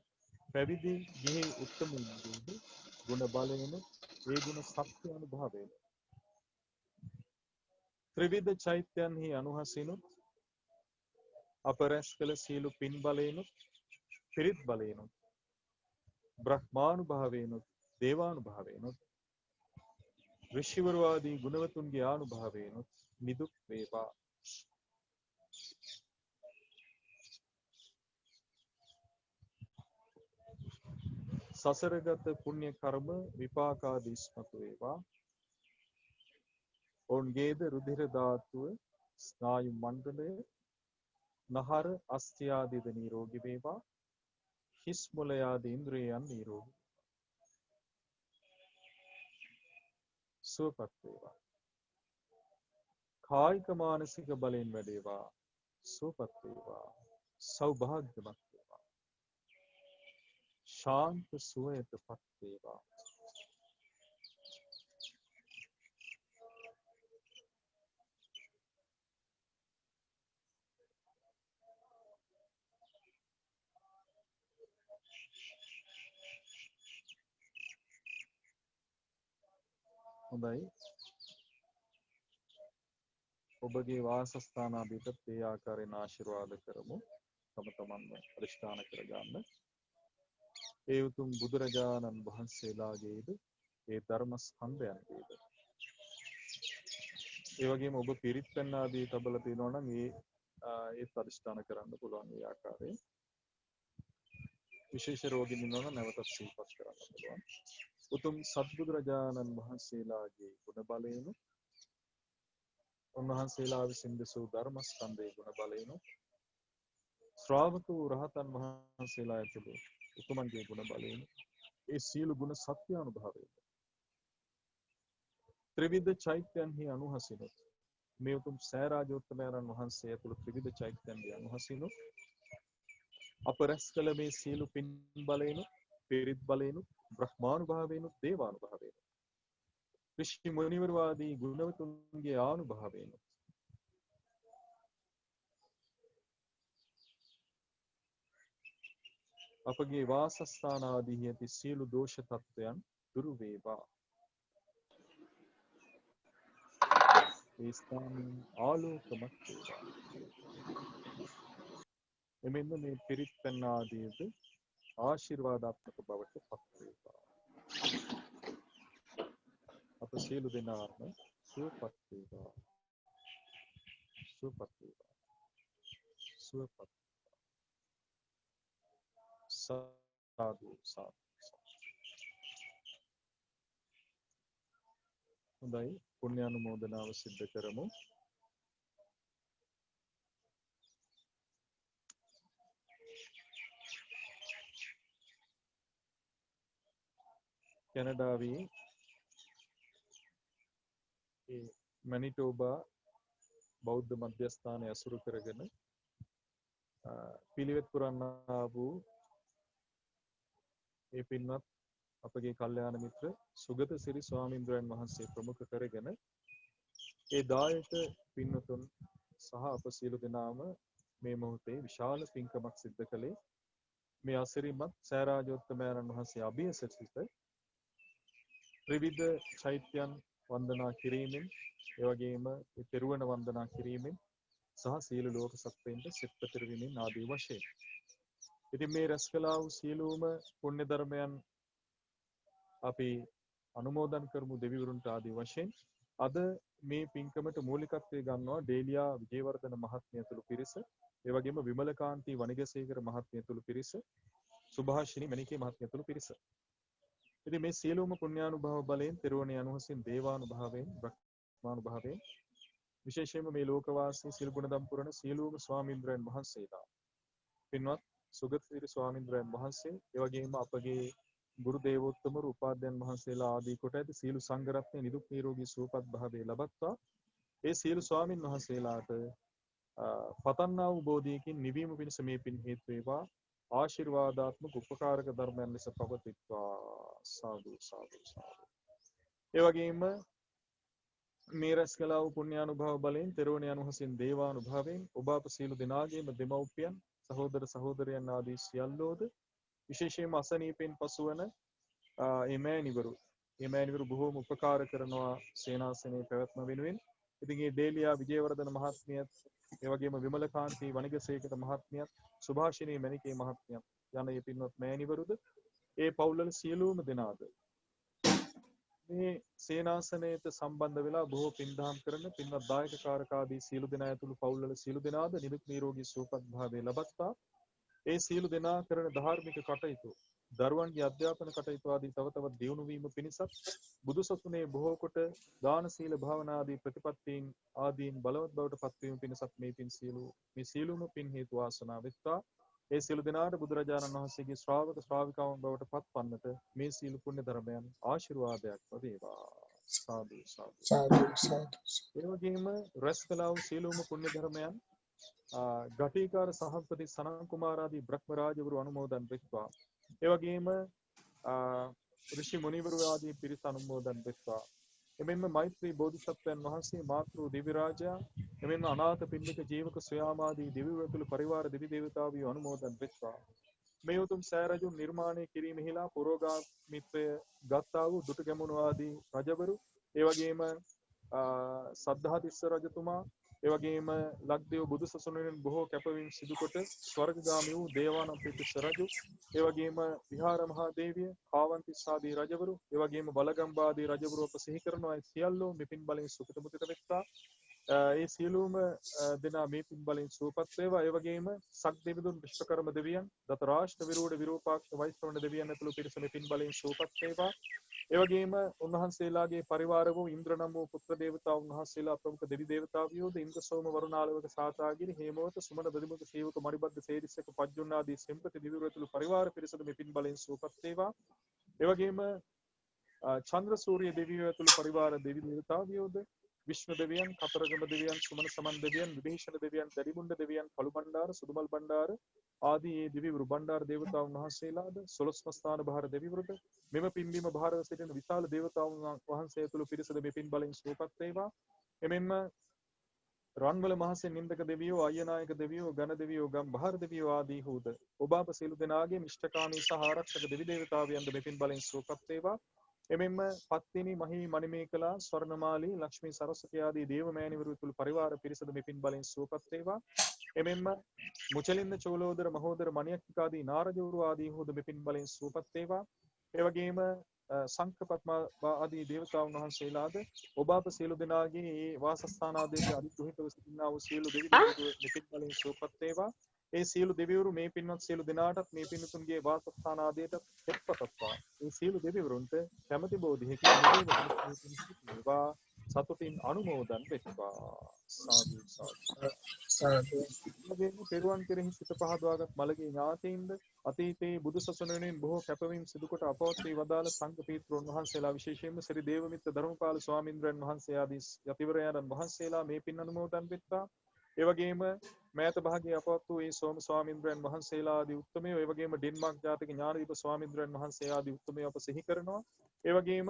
පැවිදි ගිහි උත්තමයන්ගේ ගුණ බලයෙන් ඒ ගුණ සත්‍ය අනුභවයෙන් ත්‍රිවිධ චෛත්‍යයන්හි අනුහසිනුත් අප රැස් කළ සියලු පින් බලයෙනුත් පිරිත් බලයෙනුත් බ්‍රහ්මානුභාවයෙනුත් දේවානුභාවයෙනුත් ඍෂිවරු ආදී ගුණවතුන්ගේ ආනුභාවයෙනුත් නිදුක් වේවා. සසරගත පුණ්‍ය කර්ම විපාකාදී ස්මතු වේවා. ඔවුන්ගේද රුධිර ධාතුව ස්නායු මණ්ඩලය නහර අස්ථි ආදීද නිරෝගී වේවා. හිස් මුල ආදී ඉන්ද්‍රියයන් නිරෝගී සුවපත් වේවා. කායික මානසික බලයෙන් වැඩේවා. සුවපත් වේවා. සෞභාග්‍යවත් වේවා. ශාන්ත සුවයටපත් වේවා. හොඳයි. ඔබගේ වාසස්ථාන ආදීට ඒ ආකාරයෙන් ආශිර්වාද කරමු. තම තමන්ම අධිෂ්ඨාන කරගන්න. ඒ උතුම් බුදුරජාණන් වහන්සේලාගේද ඒ ධර්ම ස්කන්ධයන්ගේද ඒ වගේම ඔබ පිරිත් පැන් ආදී තබලා තියෙනවා නම් ඒත් අධිෂ්ඨාන කරන්න පුළුවන්. ඒ ආකාරයෙන් විශේෂ රෝගීන් ඉන්නවා නම් නැවතත් සිහිපත් කරන්න පුළුවන්. උතුම් සත්බුදුරජාණන් වහන්සේලාගේ ගුණ බලයෙන් උන්වහන්සේලා විසින් දෙසූ ධර්ම ස්කන්ධයේ ගුණ බලයෙන් ශ්‍රාවක වූ රහතන් වහන්සේලා ඇතුළු උතුමන්ගේ ගුණ බලයෙන් ඒ සියලු ගුණ සත්‍ය අනුභවයෙන් ත්‍රිවිධ චෛත්‍යයන්හි අනුහසිනුත් මේ උතුම් සෑරාජෝත්තමයන්න් වහන්සේ ඇතුළු ත්‍රිවිධ චෛත්‍යයන්හි අනුහසිනුත් අප රැස් කළ මේ සියලු පින් බලයෙන් පිරිත් බලයෙන් බ්‍රහ්මානුභාවයෙන් දේවානුභාවයෙන් ඍෂි මුනිවරු ආදී ගුණවතුන්ගේ ආනුභාවයෙන් අපගේ වාසස්ථාන ආදී ඇති සියලු දෝෂ තත්ත්වයන් දුරු වේවා. ඒ ස්ථානයේ ආලෝකමත් වේවා. එමෙන්න මේ පිරිත් පැන් ආදීද ආශිර්වාදාත්මක බවට පත් වේවා. අප සියලු දෙනාම සුවපත් වේවා. සුවපත් වේවා. සුවපත් සාදු සාදු. හොඳයි, පුණ්‍යානුමෝදනාව සිද්ධ කරමු. කැනඩාවේ මැනිටෝබා බෞද්ධ මධ්‍යස්ථානය ඇසුරු කරගෙන පිළිවෙත් පුරන්නා වූ ඒ පින්වත් අපගේ කල්යාණ මිත්‍ර සුගත සිරි ස්වාමීන්ද්‍රයන් වහන්සේ ප්‍රමුඛ කරගෙන ඒ දායක පින්වතුන් සහ අප සියලු දෙනාම මේ මොහොතේ විශාල පින්කමක් සිද්ධ කළේ මේ අසිරිමත් සෑරාජෝත්තමයන්න් වහන්සේ අභියස සිට ත්‍රිවිධ චෛත්‍යයන් වන්දනා කිරීමෙන් ඒ වගේම තෙරුවන වන්දනා කිරීමෙන් සහ සියලු ලෝක සත්වයින්ට සිත් පැතිරවීමෙන් ආදී වශයෙන් ඉතින් මේ රැස් කළා වූ සියලුම පුණ්‍ය ධර්මයන් අපි අනුමෝදන් කරමු දෙවිවරුන්ට ආදී වශයෙන්. අද මේ පින්කමට මූලිකත්වය ගන්නවා ඩේලියා විජේවර්ධන මහත්මිය ඇතුළු පිරිස, ඒ වගේම විමලකාන්ති වනිගසේකර මහත්මිය ඇතුළු පිරිස, සුභාෂිනී මණිකේ මහත්මිය ඇතුළු පිරිස. ඉතින් මේ සියලුම පුණ්‍යානුභව බලයෙන් තෙරුවනේ අනුහසින් දේවානුභාවයෙන් බ්‍රහ්මානුභාවයෙන් විශේෂයෙන්ම මේ ලෝකවාසී සිල් ගුණදම් පුරන සියලුම ස්වාමීන්ද්‍රයන් වහන්සේලා පින්වත් සුගතසිරි ස්වාමීන්ද්‍රයන් වහන්සේ, ඒ වගේම අපගේ ගුරු දේවෝත්තමරු උපාධ්‍යයන් වහන්සේලා ආදී කොට ඇති සියලු සංඝ රත්නයේ නිදුක් නිරෝගී සුවපත් භාවයේ ලබත්වා ඒ සියලු ස්වාමින් වහන්සේලාට පතන්නා වූ බෝධියකින් නිවීම පිණිස මේ පින් හේතු වේවා. ආශිර්වාදාත්මක උපකාරක ධර්මයන් ලෙස පවතිත්වා. සාදු සාදු සාදු. ඒ වගේම මේ රැස් කළා වූ පුණ්‍යානුභව බලයෙන් තෙරුවනේ අනුහසින් දේවානුභවයෙන් ඔබ අප සියලු දෙනාගේම දෙමව්පියන් සහෝදර සහෝදරයන් ආදී සියල්ලෝද විශේෂයෙන්ම අසනීපෙන් පසුවන එමෑනිවරු බොහෝම උපකාර කරනවා සේනාසනයේ පැවැත්ම වෙනුවෙන්. ඉතින් මේ ඩේලියා විජේවර්ධන මහත්මියත් ඒ වගේම විමලකාන්ති වනිගසේකර මහත්මියත් සුභාෂිනී මණිකේ මහත්මියත් යන මේ පින්වත් මෑණිවරුද ඒ පවුල්වල සියලුම දෙනාද මේ සේනාසනයට සම්බන්ධ වෙලා බොහෝ පින්දහම් කරන පින්වත් දායක කාරකාදී සියලු දෙනා ඇතුළු පවුල්වල සියලු දෙනාද නිරුක් නිරෝගී සුවපත් භාවය ලබත්තා. ඒ සියලු දෙනා කරන ධාර්මික කටයුතු දරුවන්ගේ අධ්‍යාපන කටයුතු ආදී තව තවත් දියුණු වීම පිණිසත් බුදුසසුනේ බොහෝ කොට දාන සීල භාවනා ආදී ප්‍රතිපත්තීන් ආදීන් බලවත් බවට පත්වීම පිණිසත් මේ සියලුම පින් හේතු වාසනා වෙත්තා. ඒ සියලු දෙනාට බුදුරජාණන් වහන්සේගේ ශ්‍රාවක ශ්‍රාවිකාවන් බවට පත්වන්නට මේ සීල පුණ්‍ය ධර්මයන් ආශිර්වාදයක් වේවා. සාදු සාදු. ඒ වගේම රැස් කළා වූ සියලුම පුණ්‍ය ධර්මයන් ගටිකාර සහපති සනන් කුමාරාදී බ්‍රහ්ම රාජවරු අනුමෝදන් වෙත්වා. ඒ වගේම ඍෂි මුනිවරු ආදී පිරිස අනුමෝදන් වෙත්වා. එමෙන්ම මෛත්‍රී බෝධිසත්වයන් වහන්සේ මාතෘ දිව්‍ය රාජයා එමෙන්ම අනාථ පිණ්ඩික ජීවක සොයාමාදී දිව්‍ය ඇතුළු පරිවාර දෙවි දේවතාවියෝ අනුමෝදන් වෙත්වා. මේ උතුම් සෑරජුන් නිර්මාණය කිරීමෙහිලා පුරෝගාමිත්වය ගත්තා වූ දුටුගැමුණු ආදී රජවරු ඒ වගේම සද්ධාතිස්ස රජතුමා ඒ වගේම ලක්දිව බුදුසසුනෙන් බොහෝ කැපවීම් සිදුකොට ස්වර්ගගාමී වූ දේවානම්පියතිස්ස රජු ඒ වගේම විහාර මහා දේවිය කාවන්තිස්ස ආදී රජවරු ඒ වගේම බලගම්බ ආදී රජවරු අප සිහි කරනවා සියල්ලෝ මේ පින් බලෙන් සුඛිත මුදිත වෙත්තා. ඒ සියලුම දෙනා මේ පින් බලෙන් සුවපත් වේවා. ඒ වගේම සක් දෙවිඳුන් විශ්වකර්ම දෙවියන් දතරාෂ්ට විරූඪ විරූපාක්ෂ වෛශ්‍රවණ දෙවියන් ඇතුළු පිරිස මේ පින් බලෙන් සුවපත් වේවා. ඒ වගේම උන්වහන්සේලාගේ පරිවාර වූ ඉන්ද්‍ර නම් වූ පුත්‍ර දේවතා උන්වහන්සේලා ප්‍රමුඛ දෙවි දේවතාවියෝද ඉන්ද්‍ර සෝම වරුණාලවක සාතාගිරි හේමවත සුමන දදිමුක සීවක මණිබද්ද සේරිස්සක පජ්ජුන් ආදී සෙම්පති දිවිවරු ඇතුළු පරිවාර පිරිසද මේ පින් බලෙන් සුවපත් වේවා. ඒ වගේම චන්ද්‍ර සූර්ය දෙවියෝ ඇතුළු පරිවාර දෙවි දේවතාවියෝද විශ්ව දෙවියන් කතරගම දෙවියන් සුමන සමන් දෙවියන් විභීෂණ දෙවියන් දැරිමුණ්ඩ දෙවියන් කළු බණ්ඩාර සුදුමල් බණ්ඩාර ආදී ඒ දිවිවරු බණ්ඩාර දේවතාවුන් වහන්සේලාද සොළොස්මස්ථාන භාර දෙවිවරුද මෙම පින්බීම භාරව සිටින විශාල දේවතාවුන් වහන්සේ ඇතුළු පිරිසද මේ පින් බලෙන් සුවපත් වේවා. එමෙන්ම රන්වල මහසේ නින්දක දෙවියෝ අයනායක දෙවියෝ ගණ දෙවියෝ ගම් බහර දෙවියෝ ආදී හුද ඔබ අප සියලු දෙනාගේ මිෂ්ඨකාමී සහ ආරක්ෂක දෙවි දේවතාවයන්ද මේ පින් බලෙන් සුවපත් වේවා. එමෙන්ම පත්තිනි මහී මණිමේකලා ස්වර්ණමාලී ලක්ෂ්මී සරස්වති ආදී දේව මෑණිවරු තුළු පරිවාර පිරිසද මේ පින් බලෙන් සුවපත් වේවා. එමෙන්ම මුචලින්ද චෝලෝදර මහෝදර මණියක්ඛික ආදී නාරජවරු ආදී හුද මේ පින් බලෙන් සුවපත් වේවා. ඒ වගේම සංඝපත්ම ආදී දේවතාවුන් වහන්සේලාද ඔබ අප සියලු දෙනාගේ මේ වාසස්ථාන ආදී අනුග්‍රහිතව සිටිනා වූ සියලු දෙවි දෙවියන්ගේ මේ පින් බලෙන් සුවපත් වේවා. ඒ සියලු දෙවිවරු මේ පින්වත් සියලු දෙනාටත් මේ පින්තුන්ගේ වාසස්ථාන ආදියට එක්පතත්වා. මේ සියලු දෙවිවරුන්ට කැමැති බෝධියකින් නිවේවා සතුටින් අනුමෝදන් වෙත්වා. සාදු සාදු. පෙරුවන් කෙරෙහි සිත පහදවාගත් මළගේ ඥාතීන්ද අතීතයේ බුදුසසුනෙන් බොහෝ කැපවීම් සිදුකොට අපවත් වී වදාළ සංඝ පීත්‍රයන් වහන්සේලා විශේෂයෙන්ම ශ්‍රී දේවමිත්‍ර ධර්මපාල ස්වාමීන්ද්‍රයන් වහන්සේ ආදී යතිවරයන් වහන්සේලා මේ පින් අනුමෝදන් වෙත්වා. ඒ වගේම මෑත භාගයේ අපවත් වූ ඒ සෝම ස්වාමීන්ද්‍රයන් වහන්සේලා ආදී උත්තමයෝ ඒ වගේම ඩෙන්මාර්ක් ජාතික ඥානදීප ස්වාමීන්ද්‍රයන් වහන්සේ ආදී උත්තමයෝ අප සිහි කරනවා. ඒ වගේම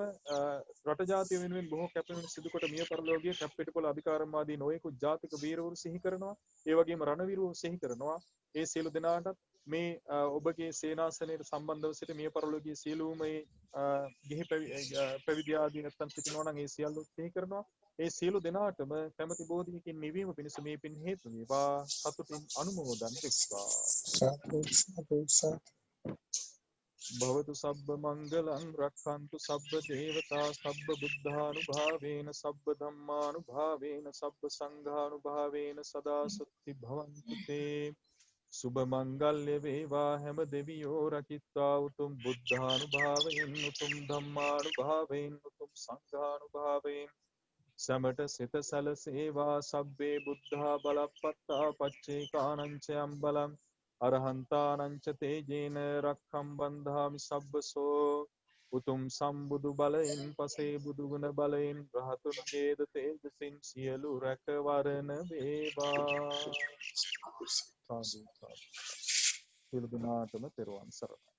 රට ජාතිය වෙනුවෙන් බොහෝ කැපවීම් සිදුකොට මිය පරලෝකීය කැප්පෙටිපොළ අධිකාරම් ආදී නොයෙකුත් ජාතික වීරවරු සිහි කරනවා. ඒ වගේම රණවීරවරු සිහි කරනවා. ඒ සියලු දෙනාටත් මේ ඔබගේ සේනාසනයට සම්බන්ධව සිට මිය පරලෝකීය සියලුම ගිහි පැවිදි ආදී නැත්නම් සිටිනවා නම් ඒ සියල්ල සිහි කරනවා. ඒ සියලු දෙනාටම කැමැති බෝධියකින් නිවීම පිණිස මේ පින් හේතු වේවා. සතුටින් අනුමෝදන් වෙත්වා. භවතු සබ්බ මංගලං රක්ඛන්තු සබ්බ දේවතා සබ්බ බුද්ධානුභාවේන සබ්බ ධම්මානුභාවේන සබ්බ සංඝානුභාවේන සදා සත්‍ති භවන්තු තේ. සුභ මංගල්‍ය වේවා හැම දෙවියෝ රකිත්වා උතුම් බුද්ධානුභාවයෙන් උතුම් ධම්මානුභාවයෙන් උතුම් සංඝානුභාවයෙන් සමට සිත සැලසේවා. සබ්බේ බුද්ධා බලප්පත්තා පච්චේකානං ච අම්බලං අරහන්තානං ච තේජේන රක්ඛම් බන්ධාමි සබ්බසෝ. උතුම් සම්බුදු බලයෙන් පසේ බුදු ගුණ බලයෙන් රහතුන්ගේද තේජසින් සියලු රැකවරණ වේවා. සාදු සාදු. සියලු දෙනාටම තෙරුවන් සරණයි.